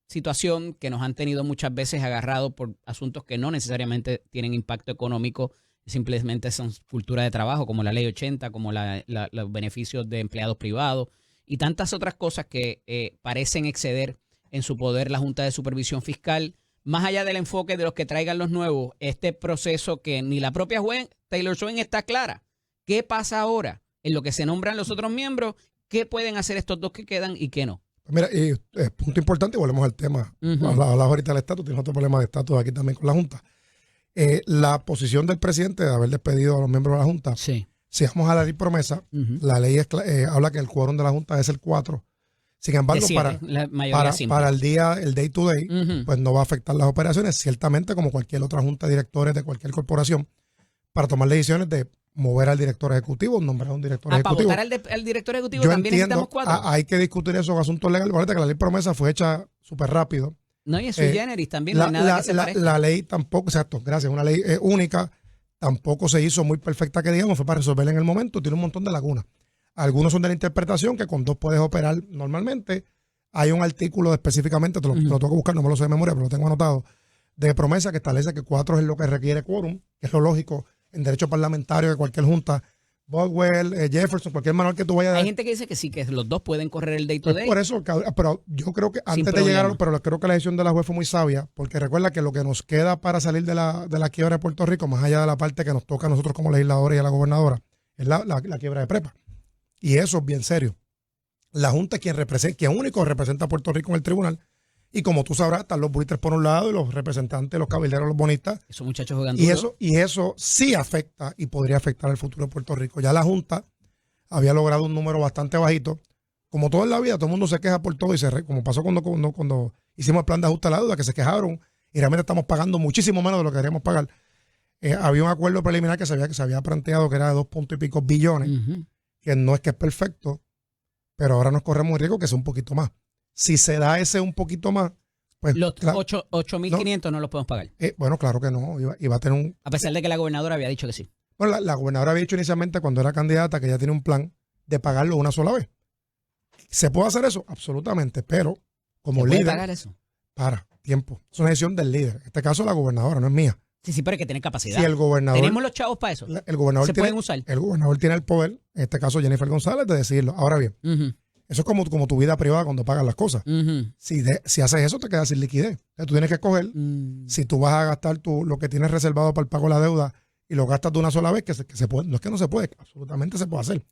situación que nos han tenido muchas veces agarrados por asuntos que no necesariamente tienen impacto económico, simplemente son cultura de trabajo, como la Ley 80, como los beneficios de empleados privados y tantas otras cosas que parecen exceder en su poder la Junta de Supervisión Fiscal? Más allá del enfoque de los que traigan los nuevos, este proceso que ni la propia juez Taylor Swain está clara. ¿Qué pasa ahora en lo que se nombran los otros miembros? ¿Qué pueden hacer estos dos que quedan y qué no? Mira, y punto importante, volvemos al tema. Ujú. Hablabas ahorita del estatus, tienes otro problema de estatus aquí también con la Junta. La posición del presidente de haber despedido a los miembros de la Junta, Sí. si vamos a la ley promesa, Ujú. la ley habla que el quórum de la Junta es el 4. Sin embargo, De siete, la mayoría simple. para el day to day, Ujú. pues no va a afectar las operaciones, ciertamente como cualquier otra junta de directores de cualquier corporación, para tomar decisiones de mover al director ejecutivo, nombrar a un director Para ejecutivo. votar al director ejecutivo Yo también necesitamos entiendo, 4. hay que discutir esos asuntos legales. Fíjate que la ley promesa fue hecha súper rápido. No, y en sui generis también no La, hay nada la- que se la- parezca. la ley tampoco, exacto, gracias, una ley única, tampoco se hizo muy perfecta que digamos, fue para resolverla en el momento, tiene un montón de lagunas. Algunos son de la interpretación, que con 2 puedes operar normalmente. Hay un artículo específicamente, te lo tengo que buscar, no me lo sé de memoria, pero lo tengo anotado, de promesa que establece que 4 es lo que requiere quórum, que es lo lógico en derecho parlamentario de cualquier junta. Boswell, Jefferson, cualquier manual que tú vayas a Hay dar. gente que dice que sí, que los dos pueden correr el day to Pues day. por eso, pero yo creo que Sin antes de llegar, problema. pero creo que la decisión de la juez fue muy sabia, porque recuerda que lo que nos queda para salir de la quiebra de Puerto Rico, más allá de la parte que nos toca a nosotros como legisladores y a la gobernadora, es la quiebra de prepa. Y eso es bien serio. La Junta es quien único representa a Puerto Rico en el tribunal. Y como tú sabrás, están los buitres por un lado y los representantes, los cabilderos, los bonistas. Esos muchachos jugando. Y eso sí afecta y podría afectar el futuro de Puerto Rico. Ya la Junta había logrado un número bastante bajito. Como todo en la vida, todo el mundo se queja por todo como pasó cuando hicimos el plan de ajuste a la deuda, que se quejaron y realmente estamos pagando muchísimo menos de lo que queríamos pagar. Había un acuerdo preliminar que se había planteado que era de 2 puntos y pico billones, que no es que es perfecto, pero ahora nos corremos el riesgo que sea un poquito más. Si se da ese un poquito más, pues Los claro, 8.500 no los podemos pagar. bueno, claro que no, iba a tener un... A pesar de que la gobernadora había dicho que sí. Bueno, la gobernadora había dicho inicialmente cuando era candidata que ella tiene un plan de pagarlo una sola vez. ¿Se puede hacer eso? Absolutamente, pero como ¿Se puede líder, pagar eso? para, tiempo. Es una decisión del líder. En este caso la gobernadora, no es mía. Sí, sí, pero hay que tener capacidad. Si el gobernador, Tenemos los chavos para eso. el gobernador Se tiene, pueden usar. el gobernador tiene el poder, en este caso Jennifer González, de decirlo. Ahora bien, Ujú, eso es como tu vida privada cuando pagas las cosas. ujú. Si haces eso, te quedas sin liquidez. Entonces, tú tienes que escoger Mm. si tú vas a gastar lo que tienes reservado para el pago de la deuda y lo gastas de una sola vez, que se puede. No es que no se puede, absolutamente se puede hacer.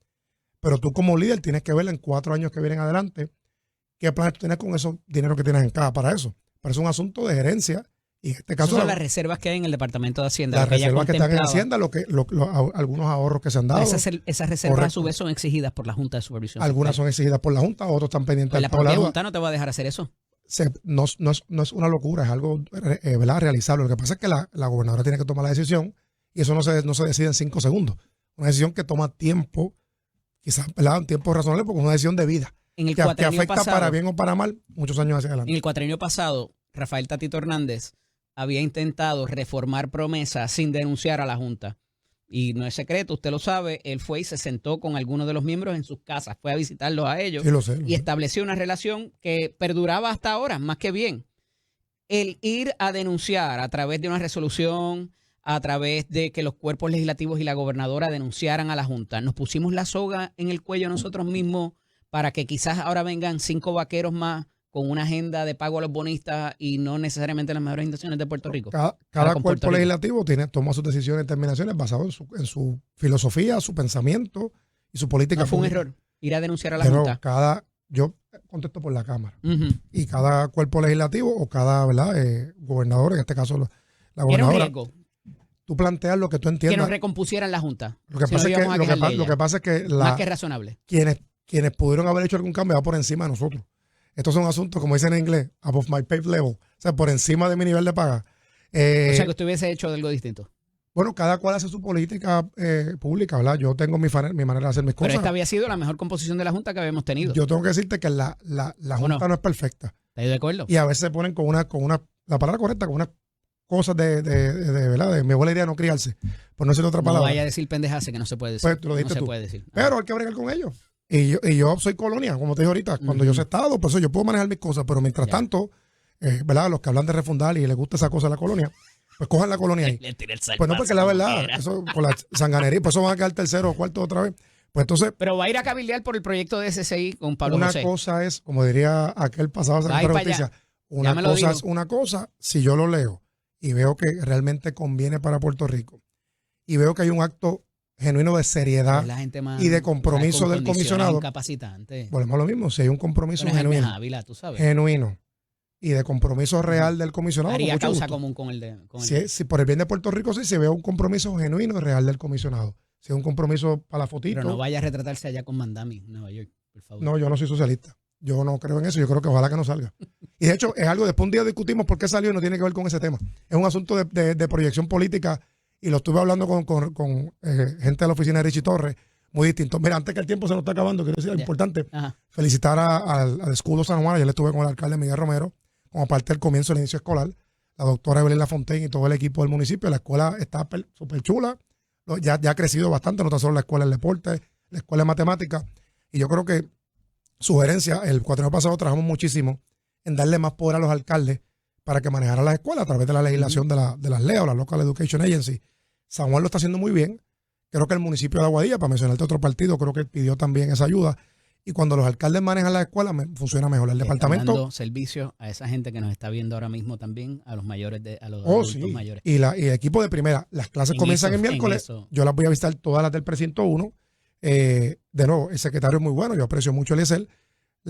Pero tú como líder tienes que ver en 4 años que vienen adelante qué planes tú tienes con esos dinero que tienes en caja para eso. Pero es un asunto de gerencia y en este caso Esas son las reservas que hay en el Departamento de Hacienda. las lo que ella reservas que están en contemplaba. Hacienda, algunos ahorros que se han dado. Esas reservas a Correcto. su vez son exigidas por la Junta de Supervisión. Algunas son exigidas por la Junta, otros están pendientes Pues del la pago de la propia deuda. Junta no te va a dejar hacer eso. No es una locura, es algo ¿verdad? Realizable. Lo que pasa es que la gobernadora tiene que tomar la decisión y eso no se decide en 5 segundos. Una decisión que toma tiempo, quizás un tiempo razonable, porque es una decisión de vida En el que cuatrienio afecta pasado, para bien o para mal muchos años hacia adelante. en el cuatrienio pasado, Rafael Tatito Hernández había intentado reformar promesa sin denunciar a la Junta. y no es secreto, usted lo sabe, él fue y se sentó con algunos de los miembros en sus casas, fue a visitarlos a ellos Sí, lo sé. y estableció una relación que perduraba hasta ahora, más que bien. El ir a denunciar a través de una resolución, a través de que los cuerpos legislativos y la gobernadora denunciaran a la Junta, nos pusimos la soga en el cuello nosotros mismos para que quizás ahora vengan 5 vaqueros más con una agenda de pago a los bonistas y no necesariamente las mejores intenciones de Puerto Rico. Cada con Puerto cuerpo Rico. legislativo toma sus decisiones y determinaciones basadas en su filosofía, su pensamiento y su política No fue un pública. error ir a denunciar a la Pero Junta. yo contesto por la Cámara. Ujú. Y cada cuerpo legislativo o cada gobernador, en este caso la Era un gobernadora, riesgo tú planteas lo que tú que entiendas. nos recompusieran la Junta. Lo que Si pasa no es que, íbamos a lo que quedar pa- de lo ella. que pasa es que Más que razonable. quienes pudieron haber hecho algún cambio va por encima de nosotros. Estos son asuntos, como dicen en inglés, above my pay level. O sea, por encima de mi nivel de paga. O sea, que usted hubiese hecho algo distinto. Bueno, cada cual hace su política pública, ¿verdad? Yo tengo mi manera de hacer mis Pero cosas. esta había sido la mejor composición de la Junta que habíamos tenido. Yo tengo que decirte que la Junta no es perfecta. ¿Estás de acuerdo? Y a veces se ponen con una, la palabra correcta, con unas cosas ¿verdad? De mi abuela idea no criarse. Por no decir otra No palabra. vaya a decir pendejase que no se puede decir. Pues tú lo dijiste no se tú. puede decir. Pero hay que bregar con ellos. Y yo soy colonia, como te dije ahorita. Cuando yo soy Estado, pues yo puedo manejar mis cosas. Pero mientras Ya. tanto, ¿verdad? Los que hablan de refundar y les gusta esa cosa de la colonia, pues cojan la colonia ahí. Le tiré el salvazo Pues no, porque la como verdad, quiera. eso con la sanganería, pues eso van a quedar tercero o cuarto otra vez. Pues entonces, Pero va a ir a cabildear por el proyecto de SSI con Pablo una José. cosa es, como diría aquel pasado Va a ir secretario de para allá. Justicia, Ya una me lo cosa dijo. es una cosa, si yo lo leo y veo que realmente conviene para Puerto Rico y veo que hay un acto genuino de seriedad, Es la gente más, y de compromiso con del condiciones comisionado. Incapacitante. volvemos a lo mismo, si hay un compromiso Pero es Jaime genuino, Ávila, tú sabes. y de compromiso real del comisionado, con Haría mucho causa gusto. común con el de. Con el Si por el bien de Puerto Rico sí se ve un compromiso genuino y real del comisionado. Si es un compromiso para la fotito. Pero no vaya a retratarse allá con Mandami, en Nueva York, por favor. No, yo no soy socialista. Yo no creo en eso. Yo creo que ojalá que no salga. Y de hecho, es algo, después un día discutimos por qué salió y no tiene que ver con ese tema. Es un asunto de proyección política y lo estuve hablando con gente de la oficina de Richie Torres, muy distinto. Mira, antes que el tiempo se nos está acabando, quiero decir algo Ya. importante. Ajá. Felicitar al Escudo San Juan. Ayer le estuve con el alcalde Miguel Romero como parte del comienzo del inicio escolar. La doctora Evelyn Lafontaine y todo el equipo del municipio. La escuela está súper chula. Ya ha crecido bastante, no tan solo la escuela de deporte, la escuela de matemáticas. Y yo creo que sugerencia, el cuatrienio pasado trabajamos muchísimo en darle más poder a los alcaldes para que manejaran las escuelas a través de la legislación de las LEA o la Local Education Agency. San Juan lo está haciendo muy bien. Creo que el municipio de Aguadilla, para mencionarte otro partido, creo que pidió también esa ayuda. Y cuando los alcaldes manejan las escuelas, funciona mejor. El Le están departamento. dando servicio a esa gente que nos está viendo ahora mismo también, a los mayores, a los Oh, adultos sí. mayores. Y el equipo de primera. Las clases En comienzan eso, el miércoles. en eso. Yo las voy a visitar todas las del precinto 1. De nuevo, el secretario es muy bueno. Yo aprecio mucho el ESL.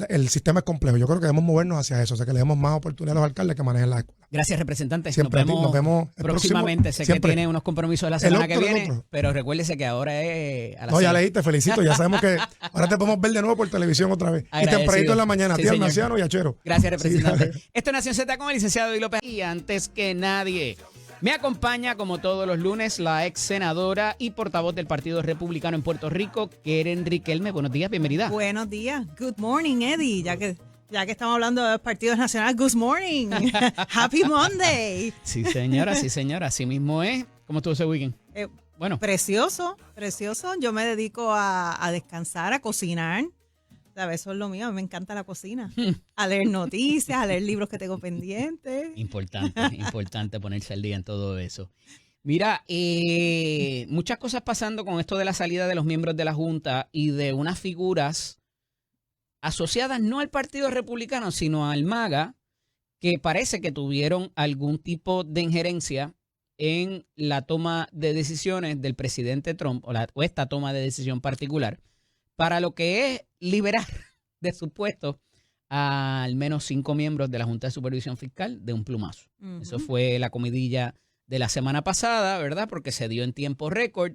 El sistema es complejo. Yo creo que debemos movernos hacia eso. O sea, que le demos más oportunidad a los alcaldes que manejen las escuelas. Gracias, representante. Siempre a ti. Nos vemos el próximamente. próximo- Sé siempre. que tiene unos compromisos la El semana otro, que el viene, otro. pero recuérdese que ahora es a las No, ya 6. leí, te felicito. Ya sabemos que ahora te podemos ver de nuevo por televisión otra vez. Y Agradecido. tempranito en la mañana, Sí, tío señor. Almaciano y Achero. Gracias, representante. Sí, Esto es Nación Z con el licenciado Eddie López. Y antes que nadie, me acompaña, como todos los lunes, la ex senadora y portavoz del Partido Republicano en Puerto Rico, Keren Riquelme. Buenos días, bienvenida. Buenos días. Good morning, Eddie. Ya que estamos hablando de partidos nacionales, good morning. Happy Monday. Sí, señora, así mismo es. ¿Cómo estuvo ese weekend? Bueno, Precioso, precioso. Yo me dedico a descansar, a cocinar. ¿Sabes? Eso es lo mío. A mí me encanta la cocina. A leer noticias, a leer libros que tengo pendientes. importante ponerse al día en todo eso. Mira, muchas cosas pasando con esto de la salida de los miembros de la Junta y de unas figuras asociadas no al Partido Republicano, sino al MAGA, que parece que tuvieron algún tipo de injerencia en la toma de decisiones del presidente Trump, o esta toma de decisión particular, para lo que es liberar de su puesto a al menos 5 miembros de la Junta de Supervisión Fiscal de un plumazo. Ujú. Eso fue la comidilla de la semana pasada, ¿verdad? Porque se dio en tiempo récord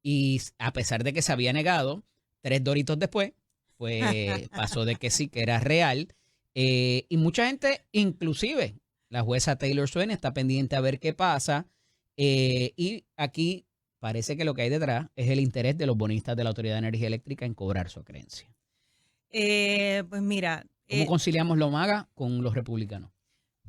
y a pesar de que se había negado, 3 doritos después, pues pasó de que sí, que era real. Y mucha gente, inclusive la jueza Taylor Swain, está pendiente a ver qué pasa. Y aquí parece que lo que hay detrás es el interés de los bonistas de la Autoridad de Energía Eléctrica en cobrar su creencia. Pues mira, ¿Cómo conciliamos lo MAGA con los republicanos?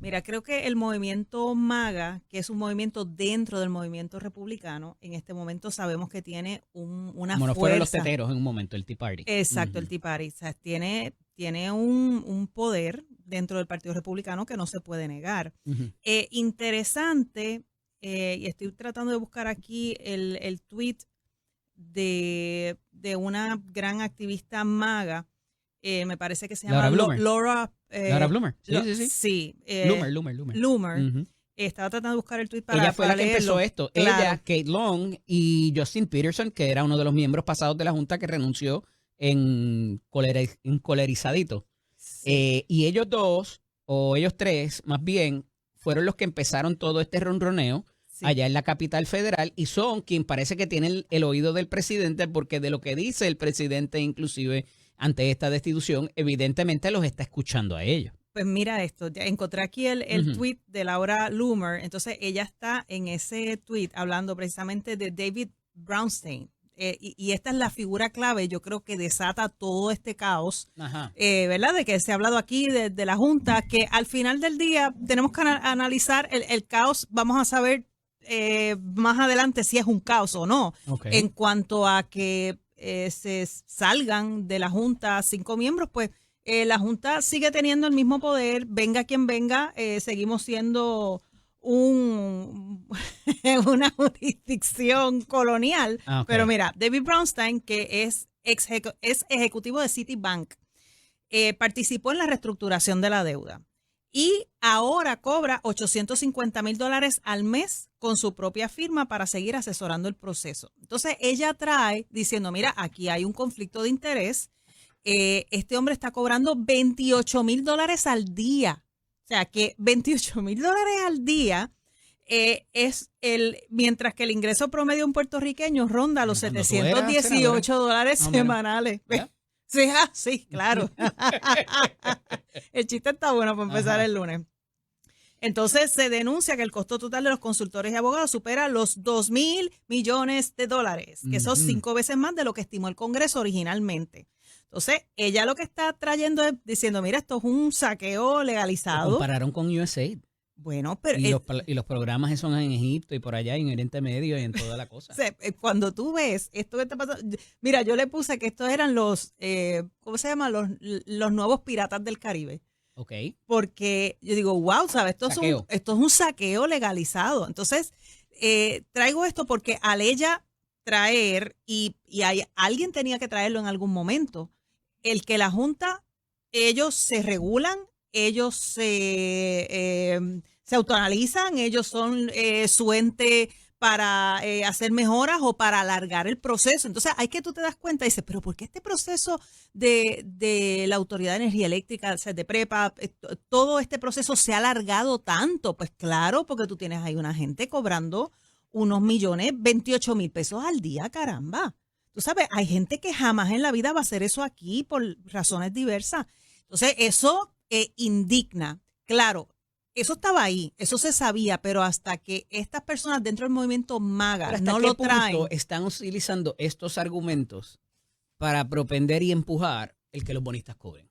Mira, creo que el movimiento MAGA, que es un movimiento dentro del movimiento republicano, en este momento sabemos que tiene una Como no fuerza. fueron los teteros en un momento, el Tea Party. Exacto, el Tea Party. O sea, tiene un poder dentro del Partido Republicano que no se puede negar. Ujú. Interesante, y estoy tratando de buscar aquí el tweet de una gran activista MAGA, me parece que se llama Laura Bloomer. Laura Bloomer. Sí. Sí. Loomer. Loomer. Ujú. Estaba tratando de buscar el tweet para Ella fue la que leerlo. empezó esto. Claro. Ella, Kate Long y Justin Peterson, que era uno de los miembros pasados de la Junta que renunció en colerizadito. Sí. Y ellos dos, o ellos tres, más bien, fueron los que empezaron todo este ronroneo Sí. allá en la capital federal y son quien parece que tienen el oído del presidente, porque de lo que dice el presidente inclusive ante esta destitución, evidentemente los está escuchando a ellos. Pues mira esto, ya encontré aquí el Ujú. tweet de Laura Loomer. Entonces ella está en ese tweet hablando precisamente de David Brownstein. Y esta es la figura clave, yo creo que desata todo este caos, Ajá. ¿verdad? De que se ha hablado aquí de la Junta, que al final del día tenemos que analizar el caos. Vamos a saber más adelante si es un caos o no. Ok. En cuanto a que se salgan de la Junta 5 miembros, pues la Junta sigue teniendo el mismo poder, venga quien venga, seguimos siendo una jurisdicción colonial. Ah, ok. Pero mira, David Brownstein, que es ejecutivo de Citibank, participó en la reestructuración de la deuda y ahora cobra $850,000 al mes con su propia firma para seguir asesorando el proceso. Entonces ella trae diciendo, mira, aquí hay un conflicto de interés. Este hombre está cobrando $28,000 al día. O sea que $28,000 al día mientras que el ingreso promedio en puertorriqueño ronda los Cuando tú eras $718 Más o menos. semanales. ¿Verdad? Sí, sí, claro. El chiste está bueno para empezar Ajá. el lunes. Entonces se denuncia que el costo total de los consultores y abogados supera los $2,000 millones, que son Ujú. 5 veces más de lo que estimó el Congreso originalmente. Entonces, ella lo que está trayendo es diciendo, mira, esto es un saqueo Lo legalizado. compararon con USAID. Bueno, pero Y los programas esos en Egipto y por allá en Oriente Medio y en toda la cosa. cuando tú ves esto que está pasando, mira, yo le puse que estos eran los, ¿cómo se llama? Los nuevos piratas del Caribe. Ok. Porque yo digo, wow, ¿sabes? Esto es un saqueo legalizado. Entonces, traigo esto porque al ella traer, alguien tenía que traerlo en algún momento, el que la Junta, ellos se regulan, ellos se autoanalizan, ellos son su ente para hacer mejoras o para alargar el proceso. Entonces, hay que tú te das cuenta y dices, pero ¿por qué este proceso de la Autoridad de Energía Eléctrica, o sea, de PREPA, todo este proceso se ha alargado tanto? Pues claro, porque tú tienes ahí una gente cobrando unos millones, 28,000 pesos al día, caramba. Tú sabes, hay gente que jamás en la vida va a hacer eso aquí por razones diversas. Entonces, eso indigna. Claro, eso estaba ahí, eso se sabía, pero hasta que estas personas dentro del movimiento MAGA Pero ¿hasta no qué lo punto traen. están utilizando estos argumentos para propender y empujar el que los bonistas cobren?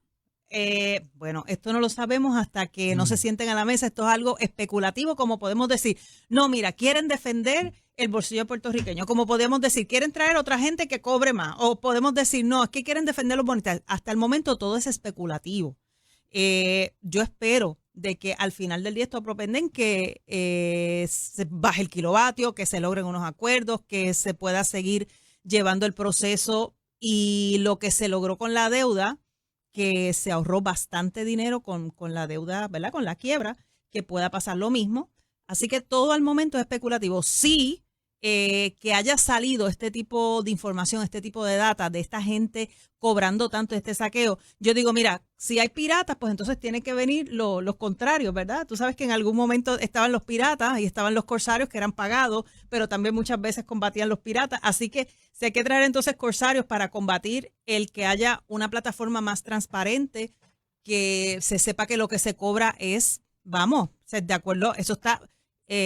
Bueno, esto no lo sabemos hasta que no se sienten a la mesa. Esto es algo especulativo, como podemos decir, no, mira, quieren defender el bolsillo puertorriqueño, como podemos decir, quieren traer otra gente que cobre más, o podemos decir, no, es que quieren defender los bonistas. Hasta el momento todo es especulativo. Yo espero de que al final del día esto propenden que se baje el kilovatio, que se logren unos acuerdos, que se pueda seguir llevando el proceso y lo que se logró con la deuda, que se ahorró bastante dinero con la deuda, ¿verdad? Con la quiebra, que pueda pasar lo mismo. Así que todo al momento es especulativo. Sí, que haya salido este tipo de información, este tipo de data de esta gente cobrando tanto este saqueo. Yo digo, mira, si hay piratas, pues entonces tienen que venir los contrarios, ¿verdad? Tú sabes que en algún momento estaban los piratas y estaban los corsarios que eran pagados, pero también muchas veces combatían los piratas. Así que si hay que traer entonces corsarios para combatir el que haya una plataforma más transparente, que se sepa que lo que se cobra es, vamos, de acuerdo, eso está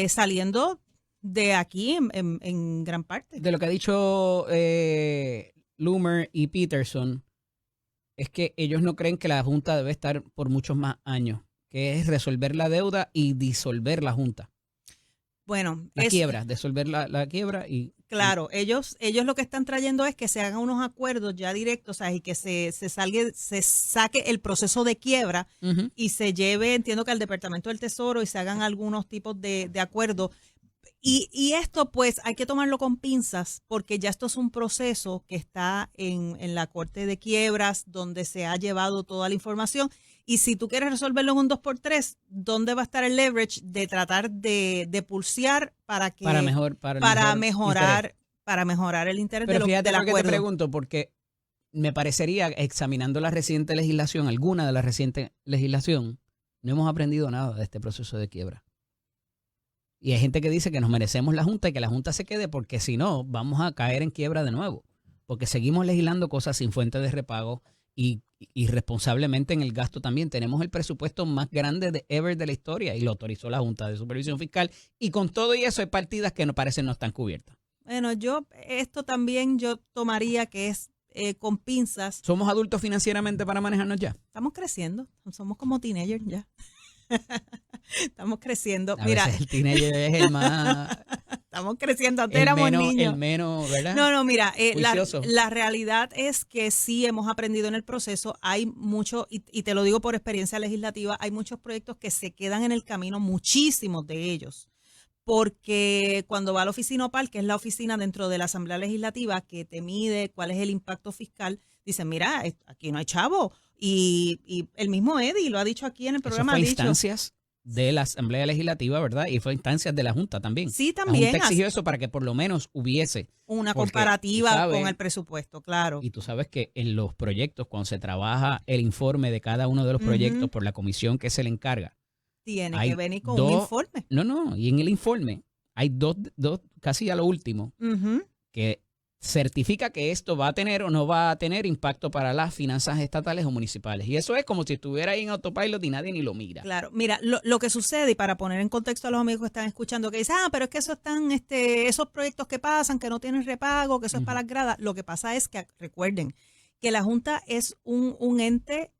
saliendo de aquí en gran parte. De lo que ha dicho Loomer y Peterson, es que ellos no creen que la Junta debe estar por muchos más años que es resolver la deuda y disolver la Junta. Bueno, La quiebra, disolver la quiebra y... Claro, ellos lo que están trayendo es que se hagan unos acuerdos ya directos, o sea, y que se saque el proceso de quiebra Ujú. y se lleve, entiendo que al Departamento del Tesoro y se hagan algunos tipos de acuerdos. Y esto pues hay que tomarlo con pinzas porque ya esto es un proceso que está en la Corte de Quiebras donde se ha llevado toda la información. Y si tú quieres resolverlo en un 2x3, ¿dónde va a estar el leverage de tratar de pulsear para que mejorar el interés Pero fíjate del por qué te acuerdo? pregunto, porque me parecería, examinando la reciente legislación, alguna de la reciente legislación, no hemos aprendido nada de este proceso de quiebra. Y hay gente que dice que nos merecemos la Junta y que la Junta se quede porque si no, vamos a caer en quiebra de nuevo. Porque seguimos legislando cosas sin fuente de repago y irresponsablemente en el gasto también. Tenemos el presupuesto más grande de ever de la historia y lo autorizó la Junta de Supervisión Fiscal. Y con todo y eso hay partidas que no parecen no están cubiertas. Bueno, esto también yo tomaría que es con pinzas. ¿Somos adultos financieramente para manejarnos ya? Estamos creciendo, somos como teenagers ya. Estamos creciendo. A Mira, veces el teenager es el más... estamos creciendo, antes éramos niños. El menos, ¿verdad? No, mira, Juicioso. la realidad es que sí hemos aprendido en el proceso. Hay mucho, y te lo digo por experiencia legislativa, hay muchos proyectos que se quedan en el camino, muchísimos de ellos. Porque cuando va a la oficina OPAL, que es la oficina dentro de la Asamblea Legislativa que te mide cuál es el impacto fiscal, dicen, mira, aquí no hay chavo. Y el mismo Eddie lo ha dicho aquí en el programa. Eso fue instancias de la Asamblea Legislativa, ¿verdad? Y fue instancias de la Junta también. Sí, también. La Junta exigió eso para que por lo menos hubiese una porque, comparativa sabes, con el presupuesto, claro. Y tú sabes que en los proyectos, cuando se trabaja el informe de cada uno de los proyectos por la comisión que se le encarga, tiene hay que venir con un informe. No, y en el informe hay dos casi a lo último, que certifica que esto va a tener o no va a tener impacto para las finanzas estatales o municipales. Y eso es como si estuviera ahí en autopilot y nadie ni lo mira. Claro, mira, lo que sucede, y para poner en contexto a los amigos que están escuchando, que dicen, pero es que eso están, esos proyectos que pasan, que no tienen repago, que eso es para las gradas. Lo que pasa es que, recuerden, que la Junta es un ente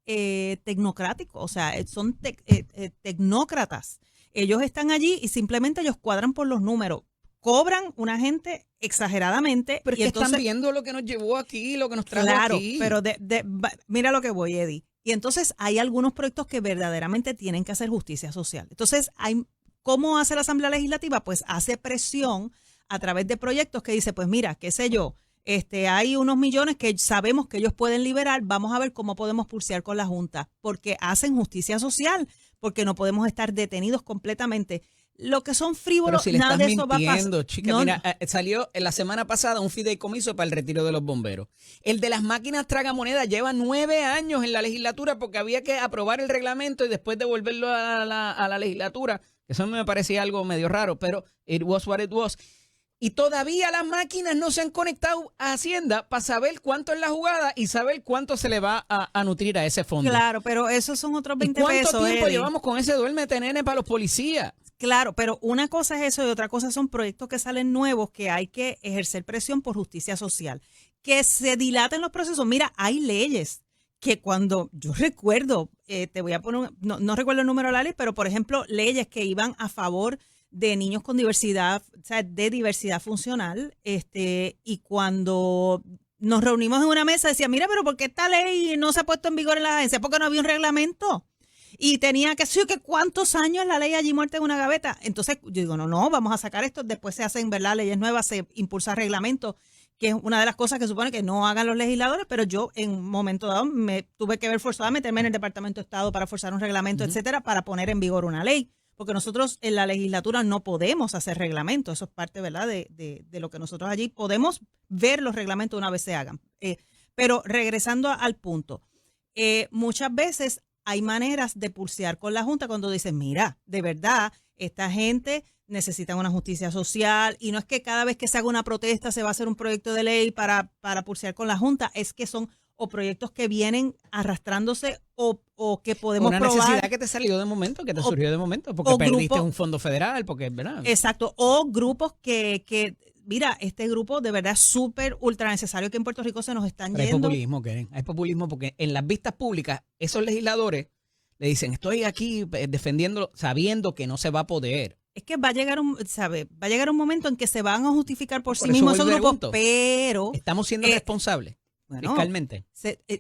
tecnocrático, o sea, son tecnócratas. Ellos están allí y simplemente ellos cuadran por los números. Cobran una gente exageradamente. Pero es y que entonces, están viendo lo que nos llevó aquí, lo que nos trajo claro, aquí. pero mira lo que voy, Eddie. Y entonces hay algunos proyectos que verdaderamente tienen que hacer justicia social. Entonces, ¿cómo hace la Asamblea Legislativa? Pues hace presión a través de proyectos que dice, pues mira, qué sé yo, hay unos millones que sabemos que ellos pueden liberar, vamos a ver cómo podemos pulsear con la Junta, porque hacen justicia social, porque no podemos estar detenidos completamente. Lo que son frívolos, pero si nada de eso va a pasar. Chica, mira, salió en la semana pasada un fideicomiso para el retiro de los bomberos. El de las máquinas tragamonedas lleva 9 años en la legislatura porque había que aprobar el reglamento y después devolverlo a la legislatura. Eso me parecía algo medio raro, pero it was what it was. Y todavía las máquinas no se han conectado a Hacienda para saber cuánto es la jugada y saber cuánto se le va a nutrir a ese fondo. Claro, pero esos son otros 20 ¿Y cuánto pesos. tiempo Eddie. llevamos con ese duérmete nene para los policías? Claro, pero una cosa es eso y otra cosa son proyectos que salen nuevos que hay que ejercer presión por justicia social. Que se dilaten los procesos. Mira, hay leyes que cuando yo recuerdo, te voy a poner, no recuerdo el número de la ley, pero por ejemplo, leyes que iban a favor de niños con diversidad, o sea, de diversidad funcional, y cuando nos reunimos en una mesa decía, mira, pero ¿por qué esta ley no se ha puesto en vigor en la agencia? Porque no había un reglamento. Y tenía que decir que cuántos años la ley allí muerta en una gaveta. Entonces yo digo, no, vamos a sacar esto. Después se hacen, ¿verdad?, leyes nuevas, se impulsa reglamentos, que es una de las cosas que supone que no hagan los legisladores, pero yo en un momento dado me tuve que ver forzada a meterme en el Departamento de Estado para forzar un reglamento, etcétera, para poner en vigor una ley. Porque nosotros en la legislatura no podemos hacer reglamentos. Eso es parte, ¿verdad?, de lo que nosotros allí podemos ver los reglamentos una vez se hagan. Pero regresando al punto, muchas veces hay maneras de pulsear con la Junta cuando dicen, mira, de verdad, esta gente necesita una justicia social y no es que cada vez que se haga una protesta se va a hacer un proyecto de ley para pulsear con la Junta, es que son o proyectos que vienen arrastrándose o que podemos una probar. Una necesidad que te salió de momento, que te surgió de momento, porque perdiste un fondo federal, porque, ¿verdad? Exacto, o grupos que mira, este grupo de verdad es súper ultra necesario que en Puerto Rico se nos están Pero yendo. hay populismo, Keren. Hay populismo porque en las vistas públicas, esos legisladores le dicen, estoy aquí defendiéndolo, sabiendo que no se va a poder. Es que va a llegar va a llegar un momento en que se van a justificar por sí Por eso mismos esos vuelvo y grupos, pregunto, pero ¿estamos siendo responsables fiscalmente?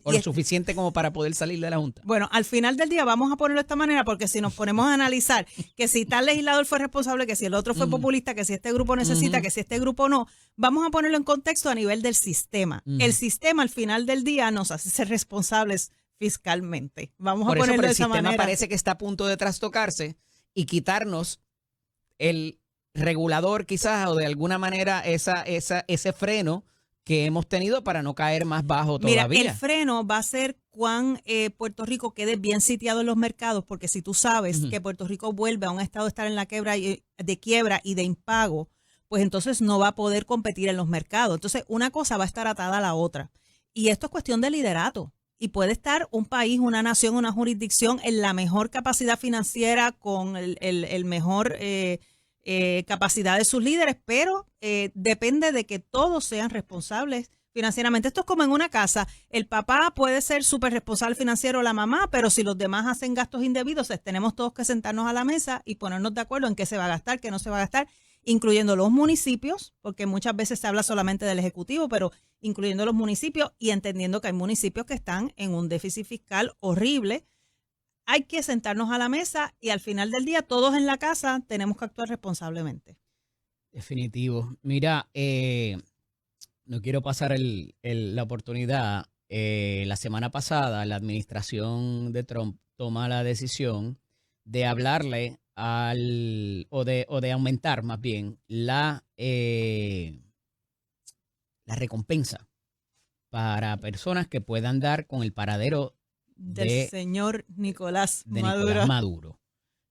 ¿O lo suficiente como para poder salir de la Junta? Bueno, al final del día vamos a ponerlo de esta manera, porque si nos ponemos a analizar que si tal legislador fue responsable, que si el otro fue populista, que si este grupo necesita, que si este grupo no, vamos a ponerlo en contexto a nivel del sistema. El sistema al final del día nos hace ser responsables fiscalmente. Vamos a ponerlo de esa manera. El sistema parece que está a punto de trastocarse y quitarnos el regulador quizás, o de alguna manera ese freno que hemos tenido para no caer más bajo todavía. Mira, el freno va a ser cuán Puerto Rico quede bien sitiado en los mercados, porque si tú sabes que Puerto Rico vuelve a un estado de estar en la quiebra y de impago, pues entonces no va a poder competir en los mercados. Entonces, una cosa va a estar atada a la otra. Y esto es cuestión de liderato. Y puede estar un país, una nación, una jurisdicción en la mejor capacidad financiera, con el mejor capacidad de sus líderes, pero depende de que todos sean responsables financieramente. Esto es como en una casa. El papá puede ser súper responsable financiero, la mamá, pero si los demás hacen gastos indebidos, tenemos todos que sentarnos a la mesa y ponernos de acuerdo en qué se va a gastar, qué no se va a gastar, incluyendo los municipios, porque muchas veces se habla solamente del Ejecutivo, pero incluyendo los municipios y entendiendo que hay municipios que están en un déficit fiscal horrible. Hay que sentarnos a la mesa y al final del día todos en la casa tenemos que actuar responsablemente. Definitivo. Mira, no quiero pasar la oportunidad. La semana pasada la administración de Trump toma la decisión de hablarle o de aumentar más bien la recompensa para personas que puedan dar con el paradero del señor Nicolás Maduro.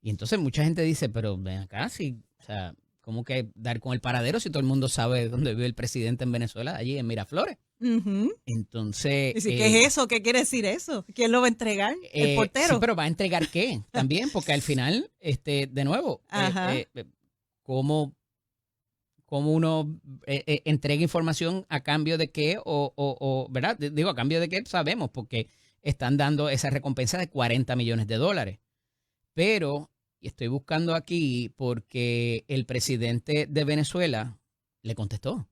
Y entonces mucha gente dice, pero ven acá, sí, o sea, ¿cómo que dar con el paradero si todo el mundo sabe dónde vive el presidente en Venezuela, allí en Miraflores? Entonces... ¿qué es eso? ¿Qué quiere decir eso? ¿Quién lo va a entregar? ¿El portero? Sí, pero ¿va a entregar qué? También, porque al final, de nuevo, ¿cómo uno entrega información a cambio de qué? ¿Verdad? Digo, a cambio de qué sabemos, porque están dando esa recompensa de $40 millones. Pero, y estoy buscando aquí, porque el presidente de Venezuela le contestó.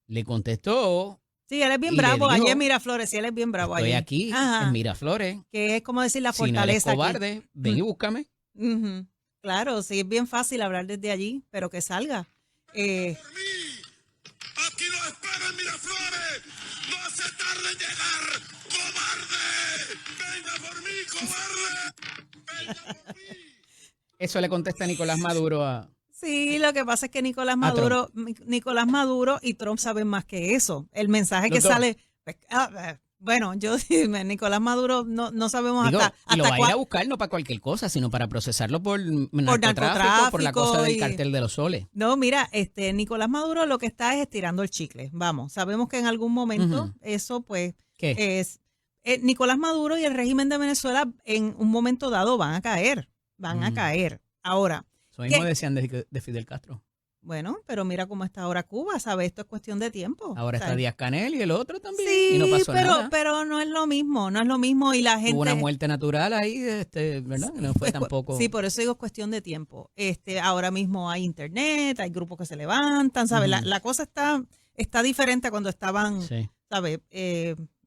Le contestó. Sí, él es bien bravo. Allí en Miraflores, sí, él es bien bravo. Estoy aquí, en Miraflores. Que es como decir la fortaleza. Si no eres cobarde, ven y búscame. Claro, sí, es bien fácil hablar desde allí, pero que salga. Por mí, aquí lo espero en Miraflores. No se tarde en llegar. ¡Cobarde! ¡Venga por mí, cobarde! ¡Venga por mí! Eso le contesta Nicolás Maduro a... Sí, lo que pasa es que Nicolás Maduro y Trump saben más que eso. El mensaje que sale... Bueno, Nicolás Maduro no sabemos hasta y lo va a ir a buscar no para cualquier cosa, sino para procesarlo por narcotráfico, por la cosa del cartel de los soles. No, mira, Nicolás Maduro lo que está es estirando el chicle. Vamos, sabemos que en algún momento eso pues es... Nicolás Maduro y el régimen de Venezuela en un momento dado van a caer. Ahora... Eso mismo decían de Fidel Castro. Bueno, pero mira cómo está ahora Cuba, ¿sabes? Esto es cuestión de tiempo. Ahora está Díaz-Canel y el otro también. Sí, y no pasó nada. pero no es lo mismo y la gente... Hubo una muerte natural ahí, ¿verdad? No fue tampoco... Sí, por eso digo es cuestión de tiempo. Ahora mismo hay internet, hay grupos que se levantan, ¿sabes? La cosa está diferente a cuando estaban, ¿sabes?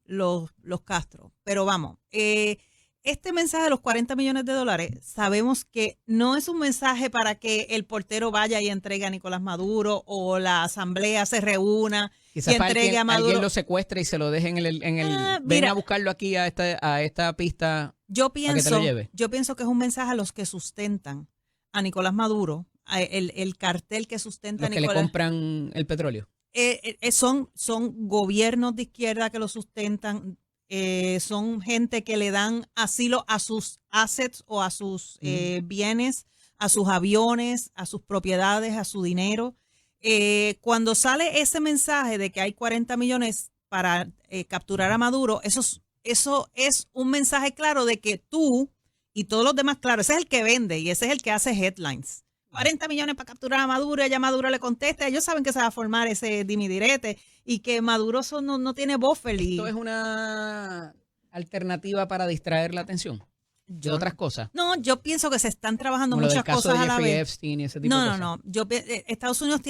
Los Castro. Pero vamos, este mensaje de los $40 millones, sabemos que no es un mensaje para que el portero vaya y entregue a Nicolás Maduro o la asamblea se reúna quizás y entregue a Maduro. Alguien lo secuestre y se lo deje en el ven a buscarlo aquí a esta pista. Yo para que te lo lleve. pienso que es un mensaje a los que sustentan a Nicolás Maduro, el cartel que sustenta a Nicolás. Los que le compran el petróleo. Son gobiernos de izquierda que lo sustentan. Son gente que le dan asilo a sus assets o a sus bienes, a sus aviones, a sus propiedades, a su dinero. Cuando sale ese mensaje de que hay 40 millones para capturar a Maduro, eso es un mensaje claro de que tú y todos los demás, claro, ese es el que vende y ese es el que hace headlines. 40 millones para capturar a Maduro, ella Maduro le contesta, ellos saben que se va a formar ese dimidirete y que Maduro no tiene buffer. Esto es alternativa para distraer la atención de otras cosas? No, yo pienso que se están trabajando Como lo del muchas caso cosas de a la Jeffrey vez. Epstein y ese tipo de cosas. No. Estados Unidos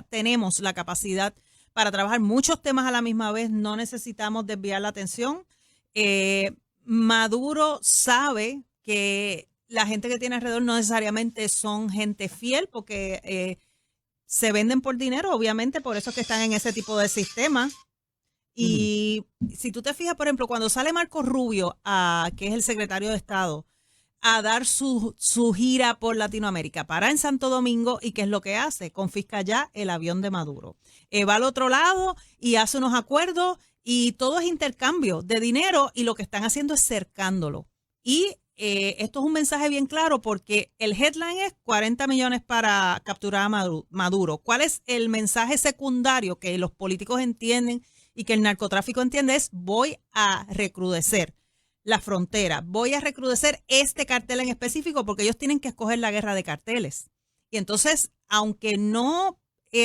tenemos la capacidad para trabajar muchos temas a la misma vez. No necesitamos desviar la atención. Maduro sabe que la gente que tiene alrededor no necesariamente son gente fiel porque se venden por dinero, obviamente, por eso es que están en ese tipo de sistema. Y si tú te fijas, por ejemplo, cuando sale Marco Rubio, que es el secretario de Estado, a dar su gira por Latinoamérica, para en Santo Domingo, ¿y qué es lo que hace? Confisca ya el avión de Maduro. Va al otro lado y hace unos acuerdos y todo es intercambio de dinero y lo que están haciendo es cercándolo. Y esto es un mensaje bien claro porque el headline es 40 millones para capturar a Maduro. ¿Cuál es el mensaje secundario que los políticos entienden y que el narcotráfico entiende? Es voy a recrudecer la frontera, voy a recrudecer este cartel en específico porque ellos tienen que escoger la guerra de carteles. Y entonces, aunque no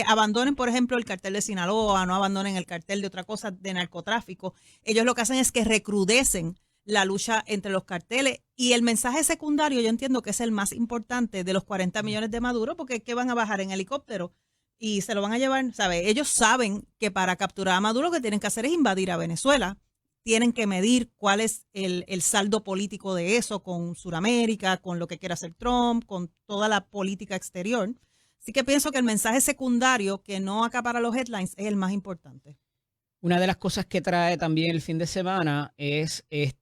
abandonen, por ejemplo, el cartel de Sinaloa, no abandonen el cartel de otra cosa de narcotráfico, ellos lo que hacen es que recrudecen la lucha entre los carteles. Y el mensaje secundario yo entiendo que es el más importante de los 40 millones de Maduro, porque ¿qué van a bajar en helicóptero? Y se lo van a llevar, ¿sabe? Ellos saben que para capturar a Maduro lo que tienen que hacer es invadir a Venezuela. Tienen que medir cuál es el saldo político de eso con Sudamérica, con lo que quiera hacer Trump, con toda la política exterior. Así que pienso que el mensaje secundario que no acapara los headlines es el más importante. Una de las cosas que trae también el fin de semana es este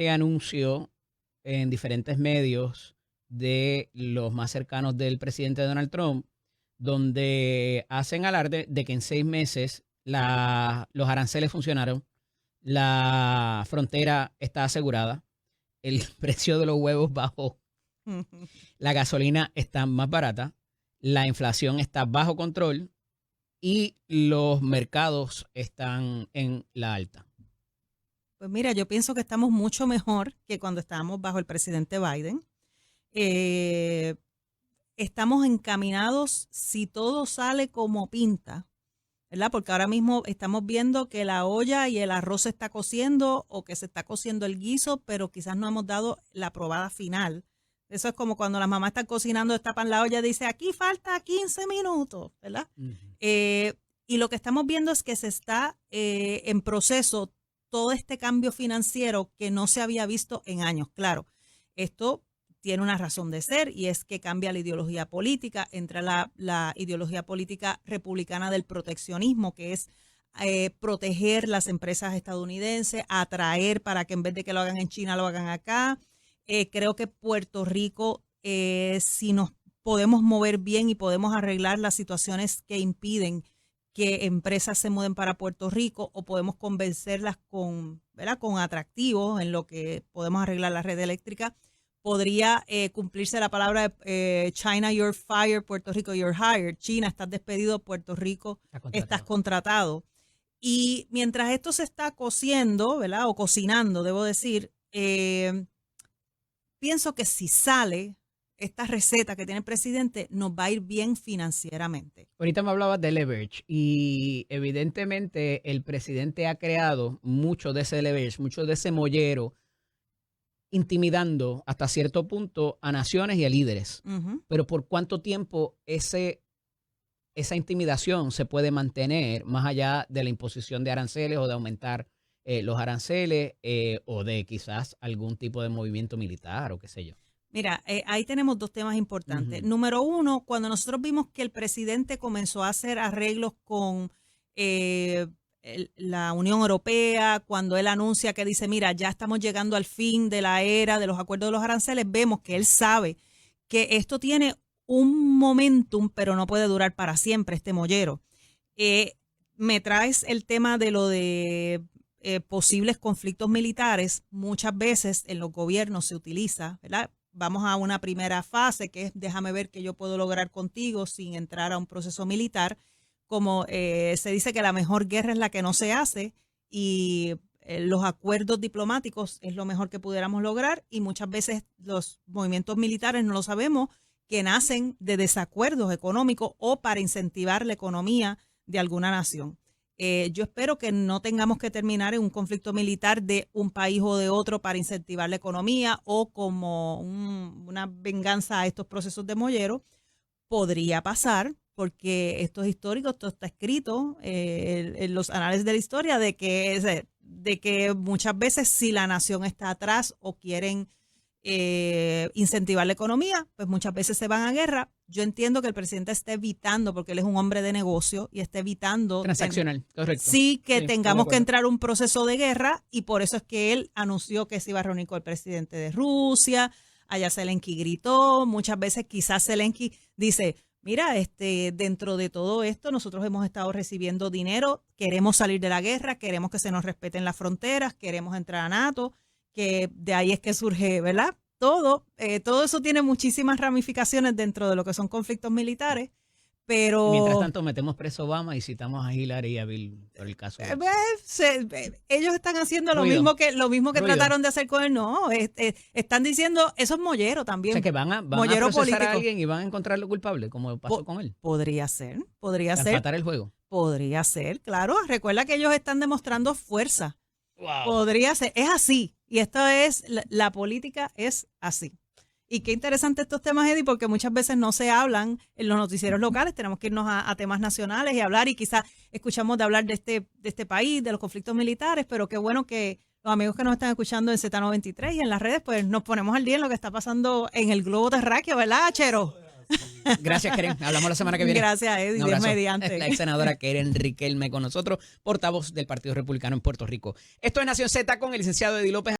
anuncio en diferentes medios de los más cercanos del presidente Donald Trump, donde hacen alarde de que en 6 meses los aranceles funcionaron, la frontera está asegurada, el precio de los huevos bajó, la gasolina está más barata, la inflación está bajo control y los mercados están en la alta. Pues mira, yo pienso que estamos mucho mejor que cuando estábamos bajo el presidente Biden. Estamos encaminados, si todo sale como pinta, ¿verdad? Porque ahora mismo estamos viendo que la olla y el arroz se está cociendo o que se está cociendo el guiso, pero quizás no hemos dado la probada final. Eso es como cuando las mamás están cocinando, destapan la olla y dice, aquí falta 15 minutos, ¿verdad? Y lo que estamos viendo es que se está en proceso todo este cambio financiero que no se había visto en años. Claro, esto tiene una razón de ser y es que cambia la ideología política, entra la ideología política republicana del proteccionismo, que es proteger las empresas estadounidenses, atraer para que en vez de que lo hagan en China, lo hagan acá. Creo que Puerto Rico, si nos podemos mover bien y podemos arreglar las situaciones que impiden que empresas se muden para Puerto Rico o podemos convencerlas ¿verdad? Con atractivos en lo que podemos arreglar la red eléctrica, podría cumplirse la palabra China, you're fired, Puerto Rico, you're hired. China, estás despedido, Puerto Rico, estás contratado. Y mientras esto se está cociendo, ¿verdad? O cocinando, debo decir, pienso que si sale esta receta que tiene el presidente, nos va a ir bien financieramente. Ahorita me hablabas de leverage y evidentemente el presidente ha creado mucho de ese leverage, mucho de ese mollero, intimidando hasta cierto punto a naciones y a líderes. Pero ¿por cuánto tiempo esa intimidación se puede mantener más allá de la imposición de aranceles o de aumentar los aranceles o de quizás algún tipo de movimiento militar o qué sé yo? Mira, ahí tenemos 2 temas importantes. Número 1, cuando nosotros vimos que el presidente comenzó a hacer arreglos con la Unión Europea, cuando él anuncia que dice, mira, ya estamos llegando al fin de la era de los acuerdos de los aranceles, vemos que él sabe que esto tiene un momentum, pero no puede durar para siempre este mollero. Me traes el tema de lo de posibles conflictos militares. Muchas veces en los gobiernos se utiliza, ¿verdad? Vamos a una primera fase que es déjame ver qué yo puedo lograr contigo sin entrar a un proceso militar. Como se dice que la mejor guerra es la que no se hace y los acuerdos diplomáticos es lo mejor que pudiéramos lograr y muchas veces los movimientos militares no lo sabemos que nacen de desacuerdos económicos o para incentivar la economía de alguna nación. Yo espero que no tengamos que terminar en un conflicto militar de un país o de otro para incentivar la economía o como una venganza a estos procesos de mollero. Podría pasar, porque esto es histórico, esto está escrito en los anales de la historia, de que muchas veces si la nación está atrás o quieren incentivar la economía, pues muchas veces se van a guerra. Yo entiendo que el presidente está evitando, porque él es un hombre de negocio y está evitando Transaccional, correcto. sí que Sí, tengamos estoy de que entrar a un proceso de guerra, y por eso es que él anunció que se iba a reunir con el presidente de Rusia. Allá Zelensky gritó, muchas veces quizás Zelensky dice, mira, dentro de todo esto nosotros hemos estado recibiendo dinero, queremos salir de la guerra, queremos que se nos respeten las fronteras, queremos entrar a NATO, que de ahí es que surge, ¿verdad? Todo eso tiene muchísimas ramificaciones dentro de lo que son conflictos militares, pero... Mientras tanto, metemos preso a Obama y citamos a Hillary y a Bill por el caso. ellos están haciendo lo Ruido. mismo que Ruido. trataron de hacer con él. No, están diciendo, eso es mollero O también. sea, que van a mollero procesar político. a alguien y van a encontrarlo culpable, como pasó con él. Podría ser, Empatar el juego. podría ser, claro. Recuerda que ellos están demostrando fuerza. Wow. Podría ser, es así. Y esto es, la política es así. Y qué interesante estos temas, Eddie, porque muchas veces no se hablan en los noticieros locales. Tenemos que irnos a temas nacionales y hablar, y quizás escuchamos de hablar de este país, de los conflictos militares, pero qué bueno que los amigos que nos están escuchando en Z93 y en las redes, pues nos ponemos al día en lo que está pasando en el globo terráqueo, ¿verdad, Chero? Gracias, Keren. Hablamos la semana que viene. Gracias, Eddie. Un Dios abrazo. mediante. La ex senadora Keren Riquelme con nosotros, portavoz del Partido Republicano en Puerto Rico. Esto es Nación Z con el licenciado Eddie López.